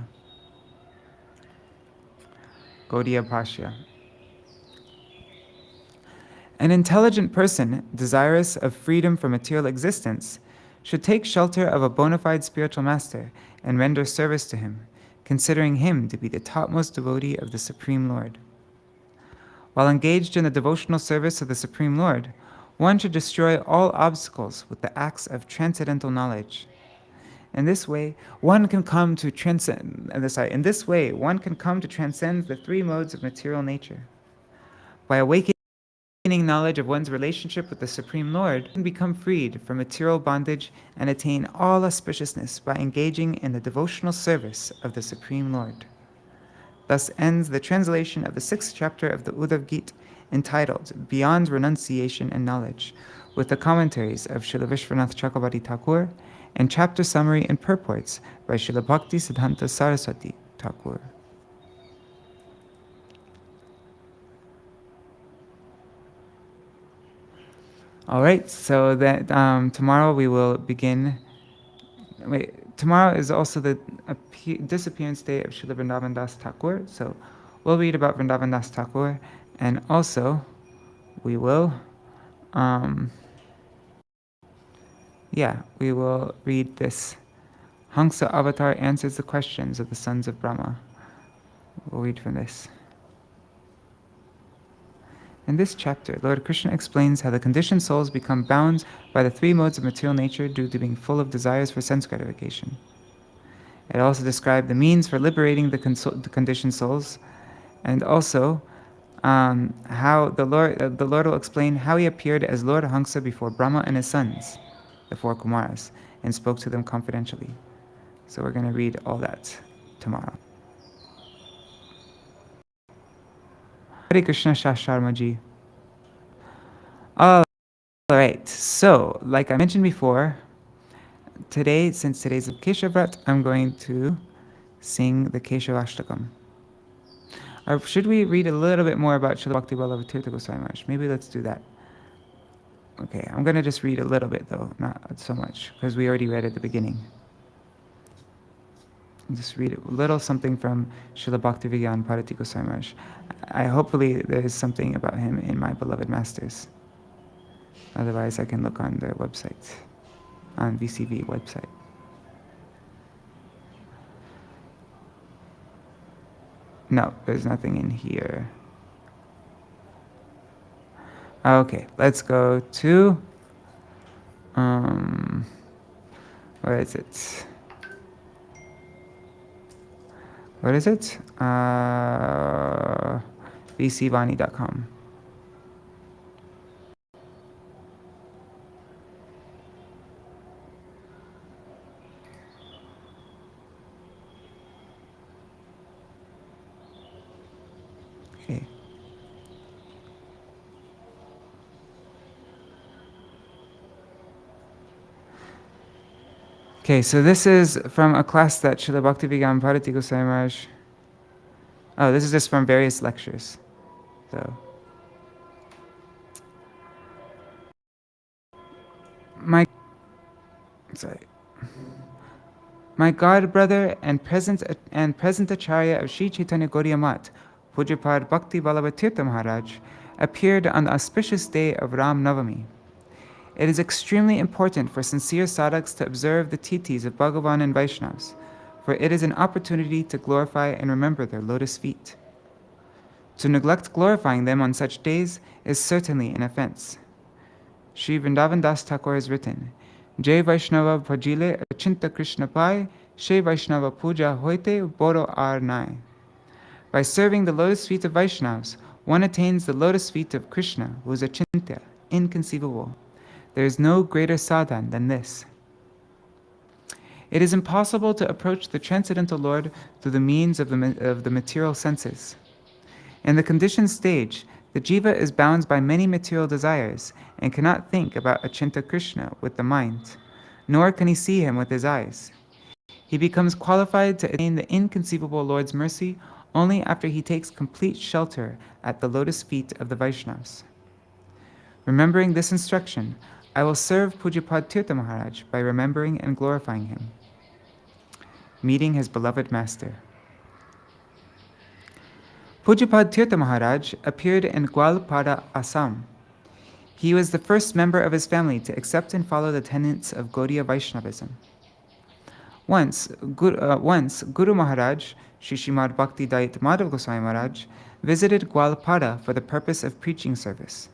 Gauḍīya Bhāṣya. An intelligent person, desirous of freedom from material existence, should take shelter of a bona fide spiritual master and render service to him, considering him to be the topmost devotee of the Supreme Lord. While engaged in the devotional service of the Supreme Lord, one should destroy all obstacles with the axe of transcendental knowledge. In this way, one can come to transcend the 3 modes of material nature. By awakening knowledge of one's relationship with the Supreme Lord, one can become freed from material bondage and attain all auspiciousness by engaging in the devotional service of the Supreme Lord. Thus ends the translation of the 6th chapter of the Uddhava-gīta, entitled Beyond Renunciation and Knowledge, with the commentaries of Śrīla Viśvanātha Cakravartī Ṭhākura and chapter summary and purports by Śrīla Bhaktisiddhānta Sarasvatī Ṭhākura. All right, so that tomorrow we will begin. Tomorrow is also the disappearance day of Śrīla Vrindavan Das Ṭhākura, so we'll read about Vrindavan Das Ṭhākura, and also we will we will read this. Hamsa Avatar answers the questions of the sons of Brahma. We'll read from this. In this chapter, Lord Krishna explains how the conditioned souls become bound by the 3 modes of material nature due to being full of desires for sense gratification. It also described the means for liberating the conditioned souls, and also how the Lord will explain how he appeared as Lord Hamsa before Brahma and his sons, the 4 Kumaras, and spoke to them confidentially. So we're going to read all that tomorrow. Hare Krishna Shasharma Ji. All right, so like I mentioned before, today, since today's Keshavrat, I'm going to sing the Keshavashtakam. Or should we read a little bit more about Śrīla Bhakti Ballabha Tīrtha Gosvāmī Mahārāja? Maybe let's do that. Okay, I'm going to just read a little bit though, not so much, because we already read at the beginning. Just read a little something from Śrīla Bhaktivedanta Bharati Goswami Maharaj. Hopefully there is something about him in my beloved masters. Otherwise I can look on their website, on VCV website. No, there's nothing in here. Okay, let's go to, where is it? What is it? VCVani.com. Okay. Okay, so this is from a class that Śrīla Bhaktivedanta Bharati Goswami Maharaj. Oh, this is just from various lectures. So, my god brother and present Acharya of Sri Chaitanya Gauḍīya Math, Pujapad Bhakti Ballabha Tīrtha Maharaj, appeared on the auspicious day of Ram Navami. It is extremely important for sincere sadhaks to observe the tithis of Bhagavan and Vaishnavas, for it is an opportunity to glorify and remember their lotus feet. To neglect glorifying them on such days is certainly an offense. Sri Vrindavan Das Thakur has written, Jai Vaishnava Bhajile Achinta Krishna Pai, She Vaishnava Puja Hoite Boro Ar Nai. By serving the lotus feet of Vaishnavas, one attains the lotus feet of Krishna, who is Achintya, inconceivable. There is no greater sadhan than this. It is impossible to approach the transcendental Lord through the means of the material senses. In the conditioned stage, the jiva is bound by many material desires and cannot think about Achinta Krishna with the mind, nor can he see him with his eyes. He becomes qualified to attain the inconceivable Lord's mercy only after he takes complete shelter at the lotus feet of the Vaishnavas. Remembering this instruction, I will serve Pujapad Tīrtha Maharaj by remembering and glorifying him. Meeting his beloved master. Pujapad Tīrtha Maharaj appeared in Gwalpada, Assam. He was the first member of his family to accept and follow the tenets of Gauḍīya Vaishnavism. Once, Guru Maharaj, Shri Srimad Bhakti Dayit Madhav Goswami Maharaj, visited Gwalpada for the purpose of preaching service.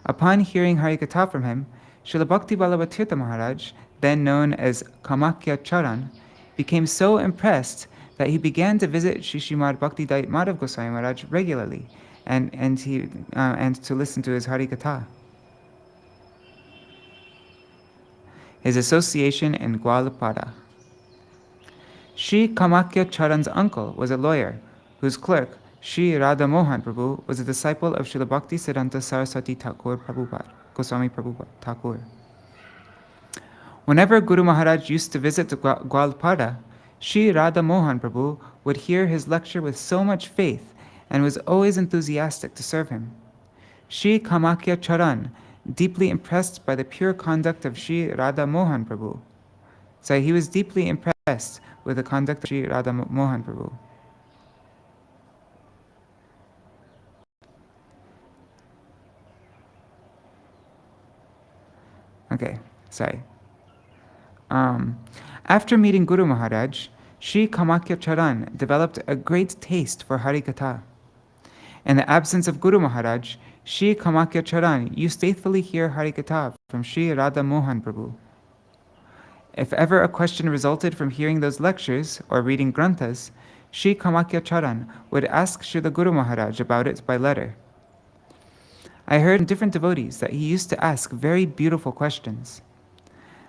Upon hearing Harikatha from him, Śrīla Bhakti Ballabha Tīrtha Maharaj, then known as Kamakya Charan, became so impressed that he began to visit Shri Srimad Bhakti Dayit Madhav Goswami Maharaj regularly and to listen to his Harikatha. His association in Gwalpada. Shri Kamakya Charan's uncle was a lawyer, whose clerk, Shri Radha Mohan Prabhu, was a disciple of Srila Bhaktisiddhānta Sarasvatī Ṭhākura Prabhupāda, Goswami Prabhupada, Ṭhākura. Whenever Guru Maharaj used to visit Gwalpada, Shri Radha Mohan Prabhu would hear his lecture with so much faith and was always enthusiastic to serve him. Shri Kamakya Charan, deeply impressed by the pure conduct of Shri Radha Mohan Prabhu. So he was deeply impressed with the conduct of Shri Radha Mohan Prabhu. Okay, sorry. After meeting Guru Maharaj, Shri Kamakya Charan developed a great taste for Harikatha. In the absence of Guru Maharaj, Shri Kamakya Charan used to faithfully hear Harikatha from Shri Radha Mohan Prabhu. If ever a question resulted from hearing those lectures or reading granthas, Shri Kamakya Charan would ask Srila Guru Maharaj about it by letter. I heard from different devotees that he used to ask very beautiful questions.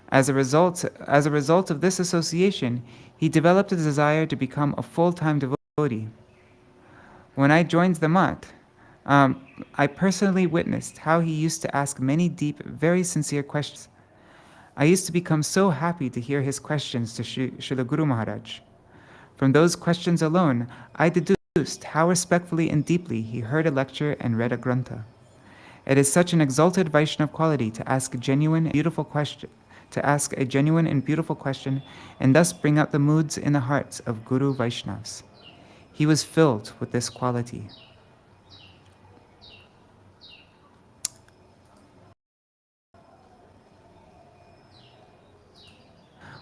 As a result of this association, he developed a desire to become a full-time devotee. When I joined the Math, I personally witnessed how he used to ask many deep, very sincere questions. I used to become so happy to hear his questions to Srila Guru Maharaj. From those questions alone, I deduced how respectfully and deeply he heard a lecture and read a grantha. It is such an exalted Vaishnava quality to ask a genuine and beautiful question, and thus bring out the moods in the hearts of Guru Vaishnavas. He was filled with this quality.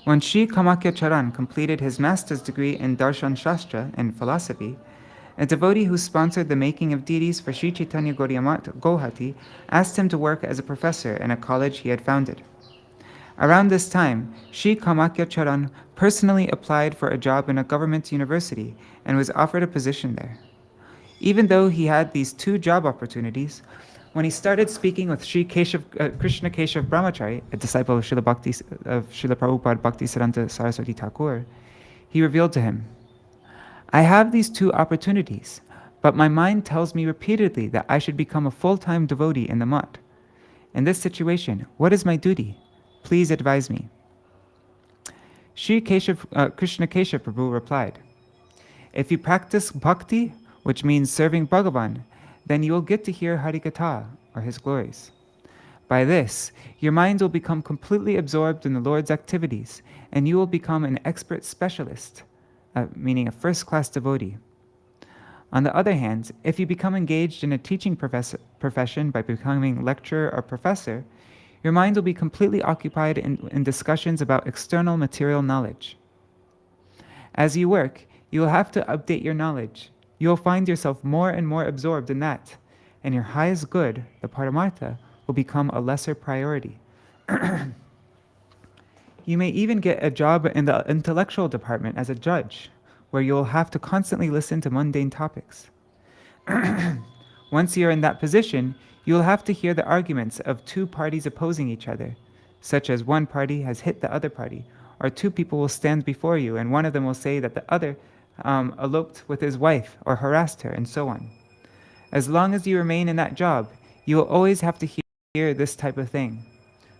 When Sri Kamakya Charan completed his master's degree in Darshan Shastra and philosophy, a devotee who sponsored the making of deities for Sri Chaitanya Gaudiya Math Guwahati asked him to work as a professor in a college he had founded. Around this time, Sri Kamakya Charan personally applied for a job in a government university and was offered a position there. Even though he had these two job opportunities, when he started speaking with Sri Krishna Keshav Brahmachari, a disciple of Srila Prabhupada Bhaktisiddhānta Sarasvatī Ṭhākura, he revealed to him, I have these two opportunities, but my mind tells me repeatedly that I should become a full-time devotee in the Math. In this situation, what is my duty? Please advise me. Sri Krishna Keshav Prabhu replied, if you practice Bhakti, which means serving Bhagavan, then you will get to hear Harikatha, or his glories. By this, your mind will become completely absorbed in the Lord's activities, and you will become an expert specialist, meaning a first-class devotee. On the other hand, if you become engaged in a teaching profession by becoming lecturer or professor, your mind will be completely occupied in discussions about external material knowledge. As you work, you will have to update your knowledge. You will find yourself more and more absorbed in that, and your highest good, the Paramartha, will become a lesser priority. You may even get a job in the intellectual department as a judge, where you will have to constantly listen to mundane topics. Once you are in that position, you will have to hear the arguments of two parties opposing each other, such as one party has hit the other party, or two people will stand before you and one of them will say that the other eloped with his wife or harassed her, and so on. As long as you remain in that job, you will always have to hear this type of thing.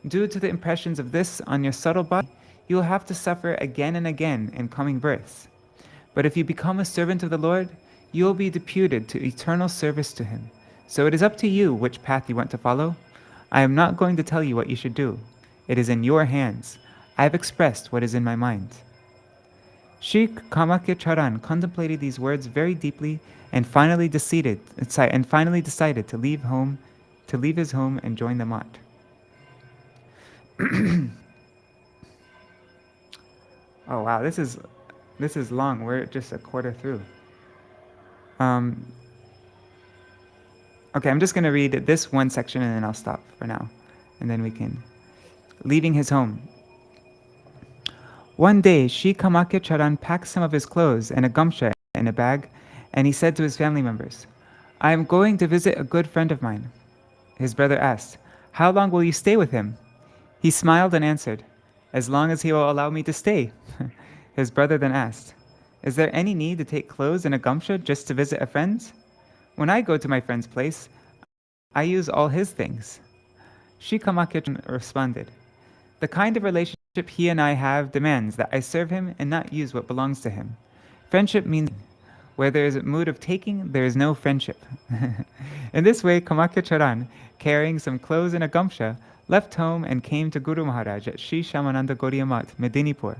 Due to the impressions of this on your subtle body, you will have to suffer again and again in coming births. But if you become a servant of the Lord, you will be deputed to eternal service to Him. So it is up to you which path you want to follow. I am not going to tell you what you should do. It is in your hands. I have expressed what is in my mind. Sri Kamakya Charan contemplated these words very deeply and finally decided to leave his home and join the Math. Oh wow, this is long. We're just a quarter through. Okay, I'm just going to read this one section and then I'll stop for now. And then we can... Leaving his home. One day, Sri Kamakya Charan packed some of his clothes and a gamsha in a bag, and he said to his family members, I am going to visit a good friend of mine. His brother asked, how long will you stay with him? He smiled and answered, as long as he will allow me to stay. His brother then asked, is there any need to take clothes and a gamsha just to visit a friend? When I go to my friend's place, I use all his things. Sri Kamakya responded, the kind of relationship he and I have demands that I serve him and not use what belongs to him. Friendship means where there is a mood of taking, there is no friendship. In this way, Kamakya Charan, carrying some clothes and a gamsha, left home and came to Guru Maharaj at Sri Shyamananda Gaudiya Math, Medinipur.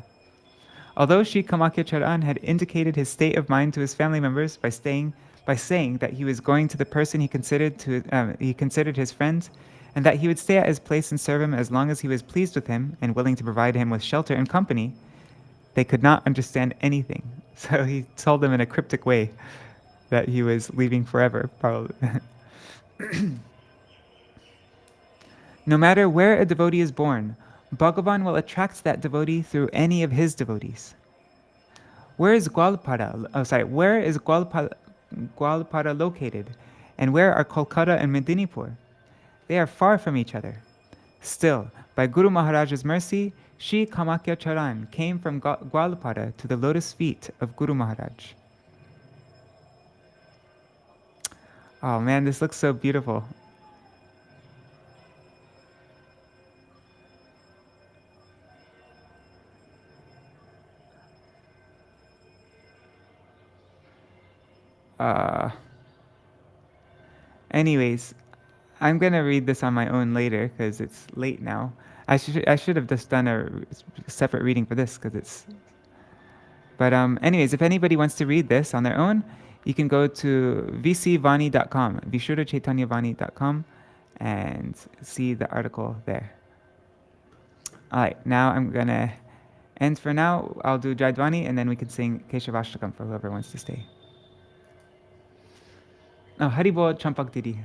Although Sri Kamakya Charan had indicated his state of mind to his family members by saying that he was going to the person he considered his friend, and that he would stay at his place and serve him as long as he was pleased with him and willing to provide him with shelter and company, they could not understand anything. So he told them in a cryptic way that he was leaving forever, probably. No matter where a devotee is born, Bhagavan will attract that devotee through any of his devotees. Where is Gwalpada located? And where are Kolkata and Medinipur? They are far from each other. Still, by Guru Maharaj's mercy, Sri Kamakya Charan came from Gwalpada to the lotus feet of Guru Maharaj. Oh man, this looks so beautiful. Anyways, I'm gonna read this on my own later because it's late now. I should have just done a separate reading for this because it's. But anyways, if anybody wants to read this on their own, you can go to vcvani.com, vishuddhachaitanyavani.com, and see the article there. All right, now I'm gonna end for now. I'll do Jaidvani, and then we can sing Keshavashtakam for whoever wants to stay. Oh, Haribol Champak Didi.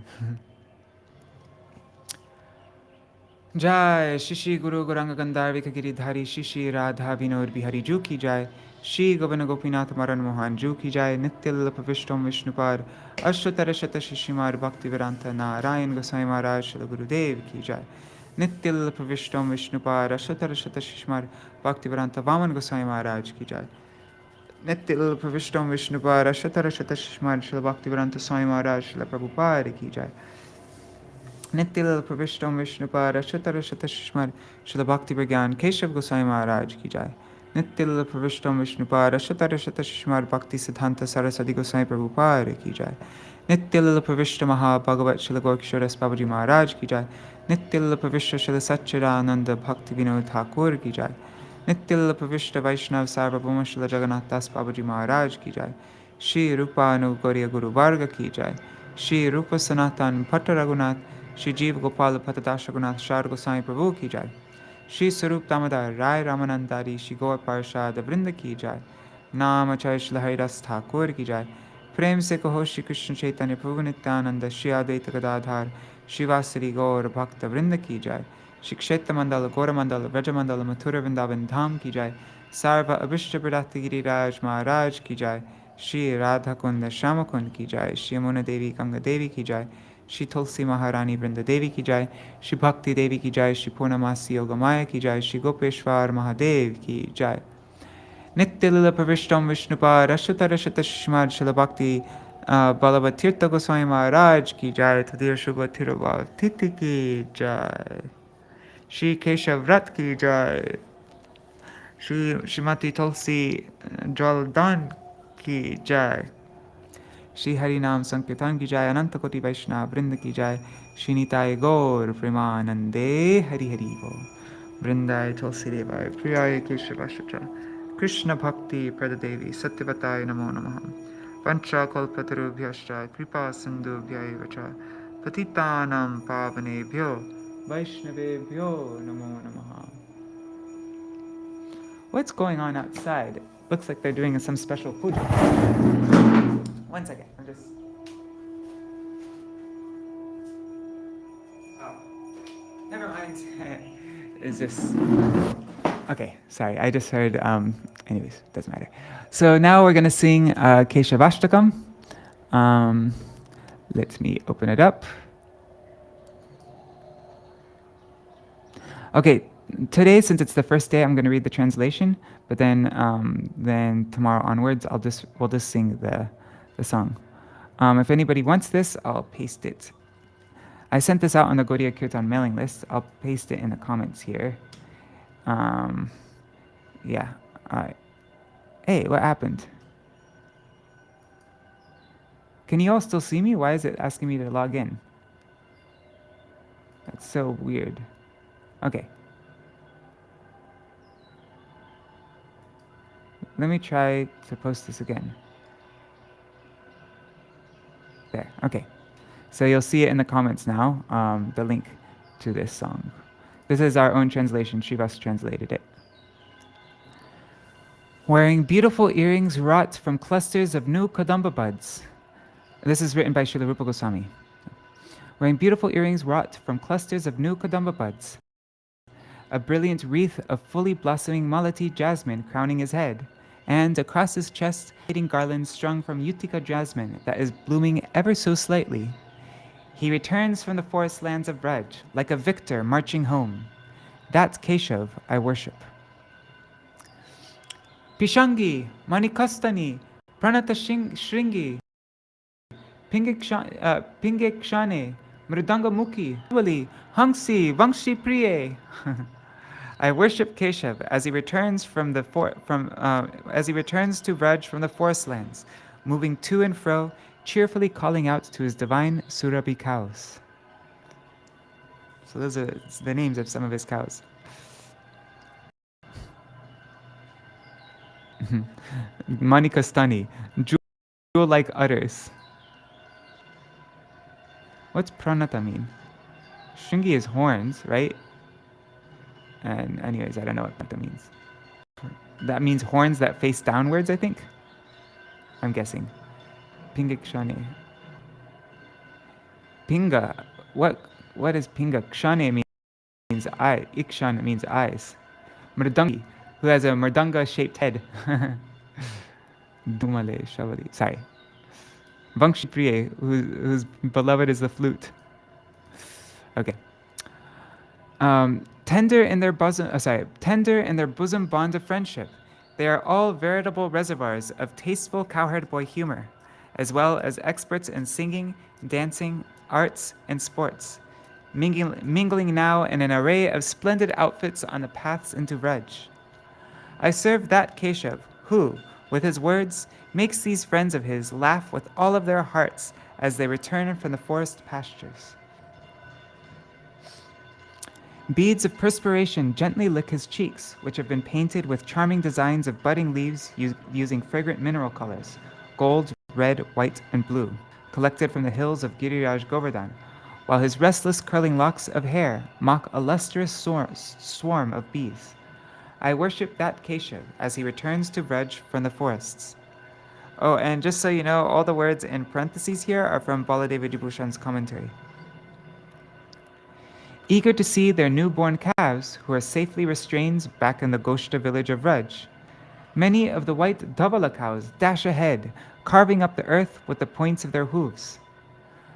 Jai Shishi Guru Gauranga Gandhar Vikagiri Shishi Radha Vinod Bihari Ju Ki Jai Shri Govana Gopinath Maran Mohan Ju Ki Jai Nityal Pravishtam Vishnupar Ashwatara Shata Shishimar Bhaktivedanta Narayan Gosvāmī Mahārāja Śrīla Gurudev Ki Jai Nityal Pravishtam Vishnupar Ashwatara Shata Shishimar Bhaktivedanta Vaman Gosvāmī Mahārāja Ki Jai Nityal Pravishtam Vishnupar Ashwatara Shata Shishimar Śrīla Bhaktivedanta Swāmī Mahārāja Śrīla Prabhupāda Ki Jai Nityal Pravishtam Vishnupar Ashwatara Shata Shishimar Śrīla Bhakti Pragyan Keshav Gosvāmī Mahārāja Ki Jai Nityal Pravishtam Vishnupar Ashwatara Shata Shishimar Bhaktisiddhānta Sarasvatī Gosvāmī Prabhupāda Ki Jai Nityal Pravishta Maha Bhagavat Śrīla Gaurkishora Babaji Mahārāja Ki Jai Nityal Pravishta Śrīla Satchidananda Bhakti Vinod Ṭhākura Ki Jai Nityal Pravishta Vaishnav Sarvabhauma Śrīla Jagannath Das Babaji Mahārāja Ki Jai Shri Rupa Gauriya Guru Varga Ki Jai Shri Rupa Sanatan Bhatta Raghunath Shri Jeev Gopal Patadasha Gunath Shar Goswami Prabhu Ki Jai Shri Sarup Damodar Rai Ramanandari Shri Gaur Parshad Vrinda Ki Jai Namachay Shri Haridas Ṭhākura Ki Jai Prem Se Kaho Shri Krishna Chaitanya Prabhu Nityananda Shri Advaita Gadadhar Shri Vasari Gaur Bhakta Vrinda Ki Jai Shri Kshetra Mandala Gaura Mandala Vraja Mandala Mathura Vrindavan Dham Ki Jai Sarva Abhishta Pradati Giriraj Maharaj Ki Jai Shri Radha Kunda Shama Kund Ki Jai Shri Yamuna Devi Ganga Devi Ki Jai Shri Tulsi Maharani Vrinda Devi Ki Jai Shri Bhakti Devi Ki Jai Shri Purnamasi Yogamaya Ki Jai Shri Gopeshwar Mahadev Ki Jai Nityalila Pravishtam Vishnupar Ashwatara Shata Shishmar Śrīla Bhakti Ballabha Tīrtha Gosvāmī Mahārāja Ki Jai Tadir Shubha Tirabhav Titi Ki Jai Shri Keshavrat Ki Jai Shri Shrimati Tulsi Jaldan Ki Jai Shri Harinam Sankirtan Ki Jai Ananta Koti Vaishnava Vrinda Ki Jai Shri Nitai Gaur Premanande Hari Hari Bo Vrindai Tulsi Devai Priyai Keshavashacha Krishna Bhakti Pradadevi Satyavataya Namo Namaha Pancha Kalpatarubhyascha Kripa Sindhubhya Vacha Patitanam Pavanebhyo Vaishnavebhyo Namo Namaha. What's going on outside? Looks like they're doing some special puja. One second, I'm just... Oh, never mind. It's just... Okay, sorry, I just heard, anyways, doesn't matter. So now we're gonna sing Keshavashtakam. Let me open it up. Okay, today, since it's the first day, I'm gonna read the translation, but then tomorrow onwards, we'll just sing the song. If anybody wants this, I'll paste it. I sent this out on the Gauḍīya Kirtan mailing list. I'll paste it in the comments here. Yeah, all right. Hey, what happened? Can you all still see me? Why is it asking me to log in? That's so weird. Okay. Let me try to post this again. There, okay. So you'll see it in the comments now, the link to this song. This is our own translation. Srivas translated it. Wearing beautiful earrings wrought from clusters of new kadamba buds. This is written by Śrīla Rupa Goswami. Wearing beautiful earrings wrought from clusters of new kadamba buds. A brilliant wreath of fully blossoming malati jasmine crowning his head, and across his chest, hiding garlands strung from utica jasmine that is blooming ever so slightly. He returns from the forest lands of Braj, like a victor marching home. That Keshav I worship. Pishangi, Manikastani, Pranata Shringi, Pingekshane, Mridanga Mukhi, Vali, Hangsi, Vangshi Priye. I worship Keshav as he returns as he returns to Vraj from the forest lands, moving to and fro, cheerfully calling out to his divine Surabhi cows. So those are the names of some of his cows. Manikastani, jewel-like udders. What's pranata mean? Shringi is horns, right? And anyways, I don't know what pranata means. That means horns that face downwards, I think. I'm guessing. Pingakshane. Pinga. What is pinga? Kshane means eye. Ikshan means eyes. Mridangi, who has a mridanga-shaped head. Dumale Shavali. Sorry. Vangshi Priye, whose beloved is the flute. Okay. Tender in their bosom bond of friendship, they are all veritable reservoirs of tasteful cowherd boy humor, as well as experts in singing, dancing, arts, and sports, mingling now in an array of splendid outfits on the paths into Vraj. I serve that Keshav, who, with his words, makes these friends of his laugh with all of their hearts as they return from the forest pastures. Beads of perspiration gently lick his cheeks, which have been painted with charming designs of budding leaves using fragrant mineral colors, gold, red, white, and blue, collected from the hills of Giriraj Govardhan, while his restless curling locks of hair mock a lustrous swarm of bees. I worship that Keshav as he returns to Vraj from the forests. Oh, and just so you know, all the words in parentheses here are from Baladeva Vibhushan's commentary. Eager to see their newborn calves, who are safely restrained back in the Goshta village of Vraj, many of the white Dhavala cows dash ahead, carving up the earth with the points of their hooves.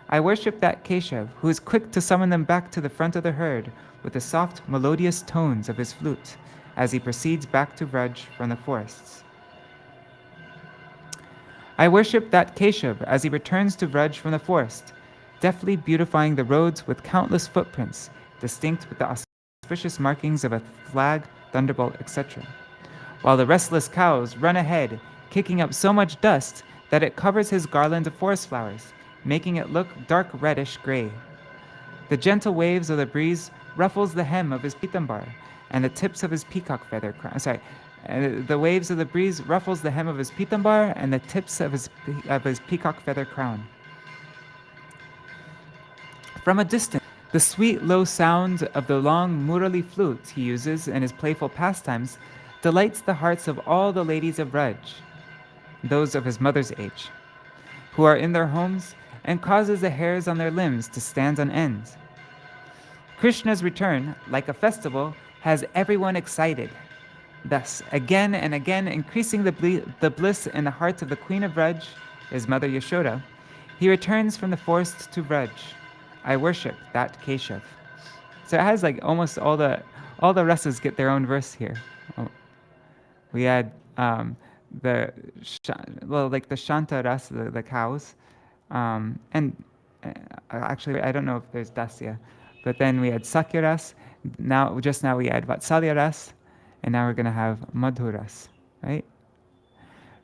I worship that Keshav, who is quick to summon them back to the front of the herd with the soft, melodious tones of his flute, as he proceeds back to Vraj from the forests. I worship that Keshav as he returns to Vraj from the forest, deftly beautifying the roads with countless footprints, distinct with the auspicious markings of a flag, thunderbolt, etc., while the restless cows run ahead, kicking up so much dust that it covers his garland of forest flowers, making it look dark reddish gray. The gentle waves of the breeze ruffles the hem of his pitambar, and the tips of his peacock feather crown. The waves of the breeze ruffles the hem of his pitambar and the tips of his peacock feather crown. From a distance, the sweet low sound of the long murali flute he uses in his playful pastimes delights the hearts of all the ladies of Vraj, those of his mother's age, who are in their homes, and causes the hairs on their limbs to stand on end. Krishna's return, like a festival, has everyone excited, thus again and again increasing the bliss in the heart of the Queen of Vraj, his mother Yashoda. He returns from the forest to Vraj. I worship that Keshav. So it has like almost all the rasas get their own verse here. We had the Shanta ras, the cows, and actually I don't know if there's Dasya, but then we had Sakya ras. Just now we had Vatsalya ras, and now we're going to have Madhur ras, right?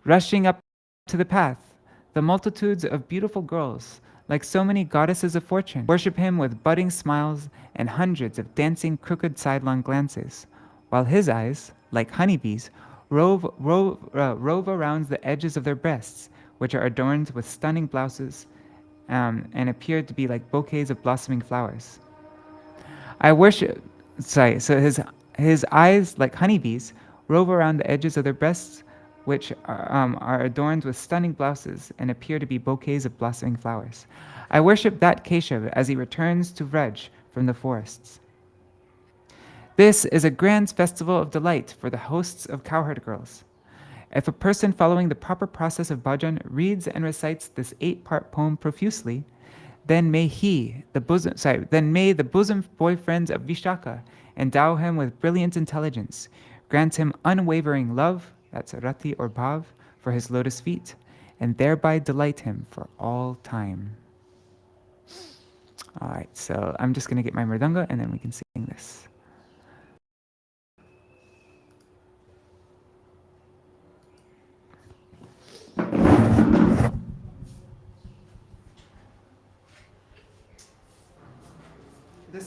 Rushing up to the path, the multitudes of beautiful girls, like so many goddesses of fortune, worship him with budding smiles and hundreds of dancing crooked sidelong glances, while his eyes, like honeybees, rove around the edges of their breasts, which are adorned with stunning blouses and appear to be like bouquets of blossoming flowers. So his eyes, like honeybees, rove around the edges of their breasts, which are adorned with stunning blouses and appear to be bouquets of blossoming flowers. I worship that Keshav as he returns to Vraj from the forests. This is a grand festival of delight for the hosts of cowherd girls. If a person following the proper process of bhajan reads and recites this 8-part poem profusely, then may the bosom boyfriends of Vishaka endow him with brilliant intelligence, grant him unwavering love, that's rati or bhav, for his lotus feet, and thereby delight him for all time. All right, so I'm just going to get my mridanga and then we can sing this. This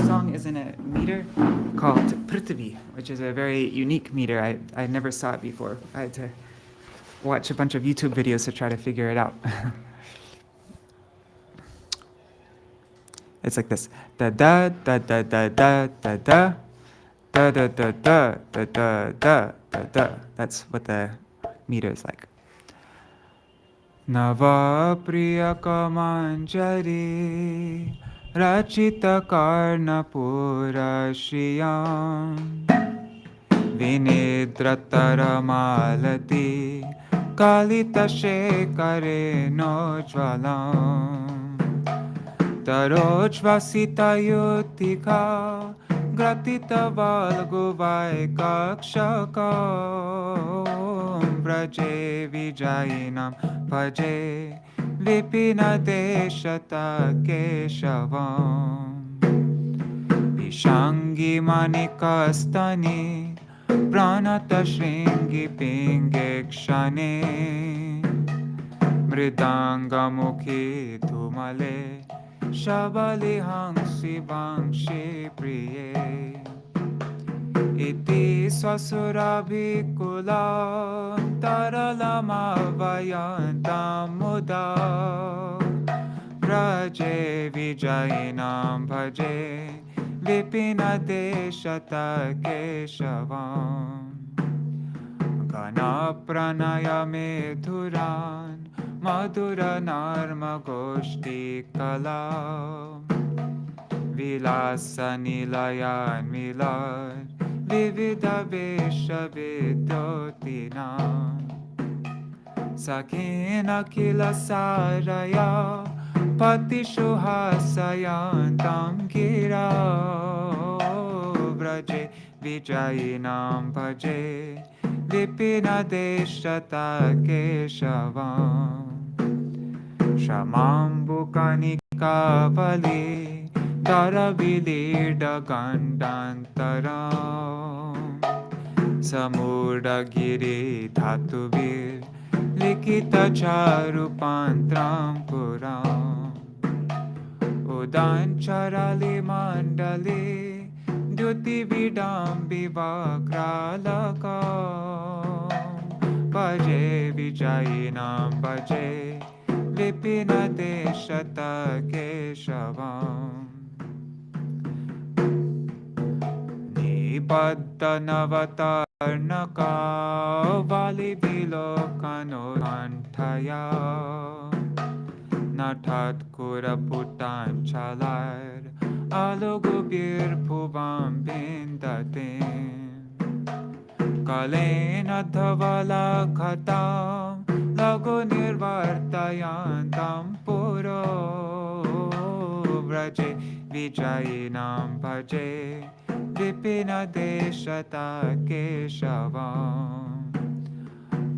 song is in a meter called Prithvi, which is a very unique meter. I never saw it before. I had to watch a bunch of YouTube videos to try to figure it out. It's like this. Da da da da da da da da da da da da da da da da da. That's what the meter is like. Nava priya kamanjari rachita karna purashiyam vinidratara malati kalita shekare nojvalam tarojvasita yutika gratita valguvai kakshakam vraje vijayinam bhaje vipina deshata keshavam vishangi manikastani pranata shringi pingekshane mridanga mukhi dhumale shabali hangsi vangshi priye iti swasura taralamavayantam muda vraje vijayinam bhaje vipina deshata keshavam gana pranayame dhuran madhura narma goshti kala vilasa nilayan milad vividha vesha vidotina sakina kila saraya patishuhasayantam gira vraje vijayinam bhaje vipina deshata keshavam shamambukani kavali daravilida gandantaram samudagiri dhatuvir likita charupantram puram udancharali mandali dyuti vidam vivakralaka bhaje vijayinam bhaje vipina deshata keshavam nibaddha navatarnaka vali vilokano anthaya na Ṭhākura putanchalar alogubir bhuvam bindatim kalena dhavala khatam lago nirvartayantam puro vraje vijayinam bhaje vipina deshata keshavam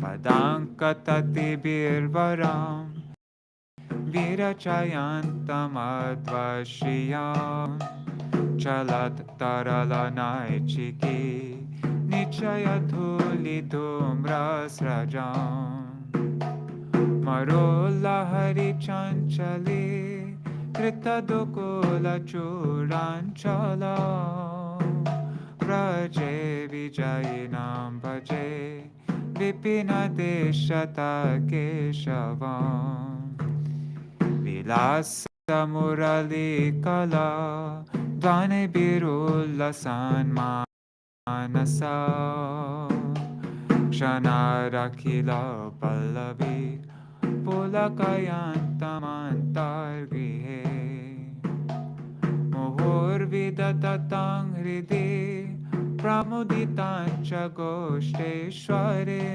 padankatati birvaram virachayantam advashiyam chalat taralanaichiki nichaya dhuli dhumrasrajam marolla hari chanchali krita dukula churanchalam vraje vijayinam bhaje vipina deshata keshavam vilasa murali kala dvane birullasan manasa kshanarakhila pallavi pulakayantamantargrihe muhurvidatatang hridi pramuditancha goshteshware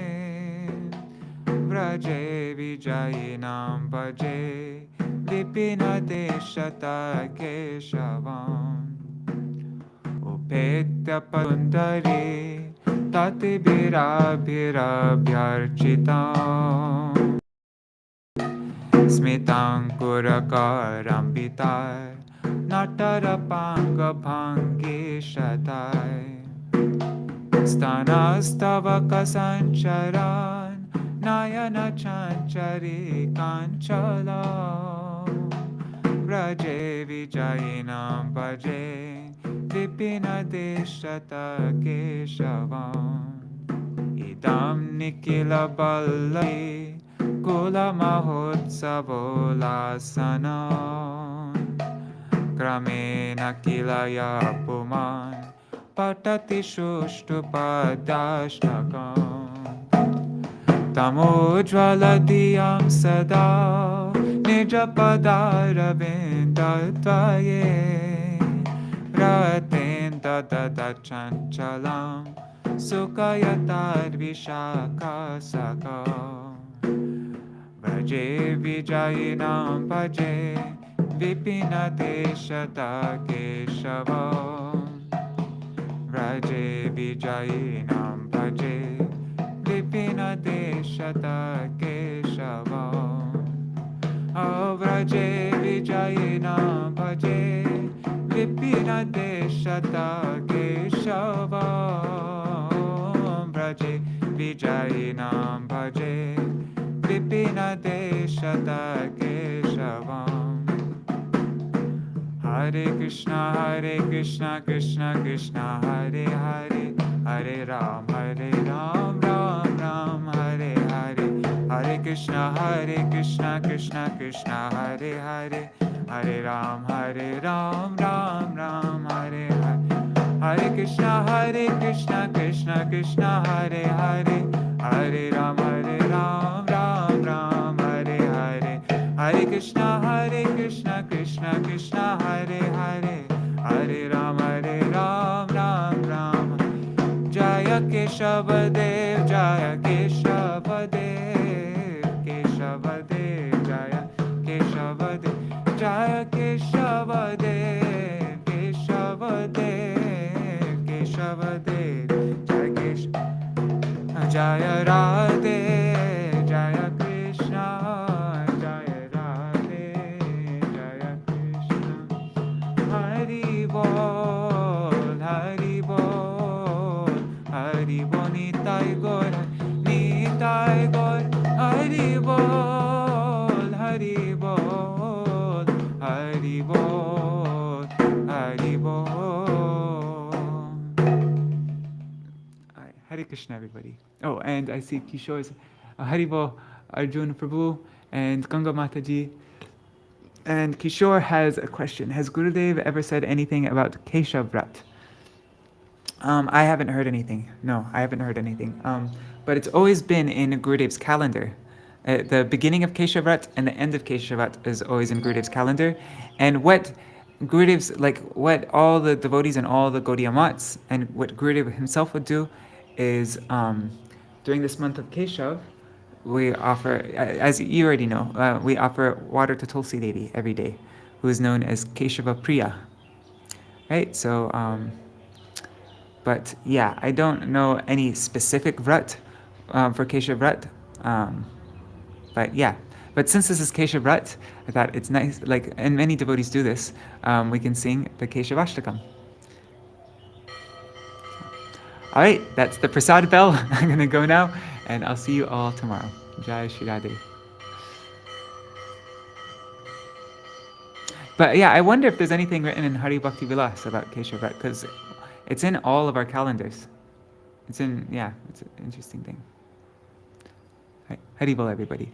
vraje vijayinam bhaje vipina deshata keshavam upetya pandari tati birabhirabhyarchitam smitang kurakarambitar natarapanga bhangishatai stanastavaka sancharan nayana chanchari kanchalam Vraje vijayinam bhaje vipina deshata keshavam idam nikila ballabha kula mahotsavo lasanam kramena kilaya puman patati shushtupadashtakam tamojvaladiyam sada Nijapadaravindatvaye Ratenda dadachanchalam Sukayatad vishakasakam Vaje vijayinam bhaje Vipina deshata keshavam Vraje vijayinam bhaje Vipina deshata keshavam Vraje vijayinam bhaje vipina deshata keshavam Vraje vijayinam bhaje vipina deshata keshavam Hare Krishna Krishna Krishna Hare Hare Hare Ram Ram Ram Hare Hare Hare Krishna Krishna Krishna Hare Hare Hare Ram Ram Ram Hare Hare Hare Krishna Krishna Krishna Hare Hare Hare Ram Ram Ram Hare Hare Hare Krishna Krishna Krishna Hare Hare Hare Ram Ram Ram Jaya Keshav-dev Jaya Keshav-dev Keshav-dev Jaya Keshav-dev Jaya Keshav-dev Keshav-dev Keshav-dev Jaya Keshav Jaya Radhe Jaya Krishna Jaya Radhe Jaya Krishna Hari Bol Hari Bol Hari Bol Nitai Gaur Nitai Gaur Hari Bol Hari Bol Hari Bol Hari Bol. Hare Krishna, everybody. Oh, and I see Kishore's Haribol, Arjun Prabhu, and Ganga Mataji. And Kishore has a question. Has Gurudev ever said anything about Keshav Vrat? I haven't heard anything. No, I haven't heard anything. But it's always been in Gurudev's calendar. The beginning of Keshav Vrat and the end of Keshav Vrat is always in Gurudev's calendar. And what Gurudev's, what all the devotees and all the Gauḍīya mats and what Gurudev himself would do is during this month of Keshav, we offer, as you already know, we offer water to Tulsi Devi every day, who is known as Keshava Priya. Right? So, but yeah, I don't know any specific vrat for Keshav Vrat. But yeah, but since this is Keshav Vrat, I thought it's nice, and many devotees do this, we can sing the Keshavashtakam. All right, that's the Prasad bell. I'm going to go now, and I'll see you all tomorrow. Jai Shri Radhe. But yeah, I wonder if there's anything written in Hari Bhakti Vilas about Keshav Vrat, because it's in all of our calendars. It's an interesting thing. Hari Bol, everybody.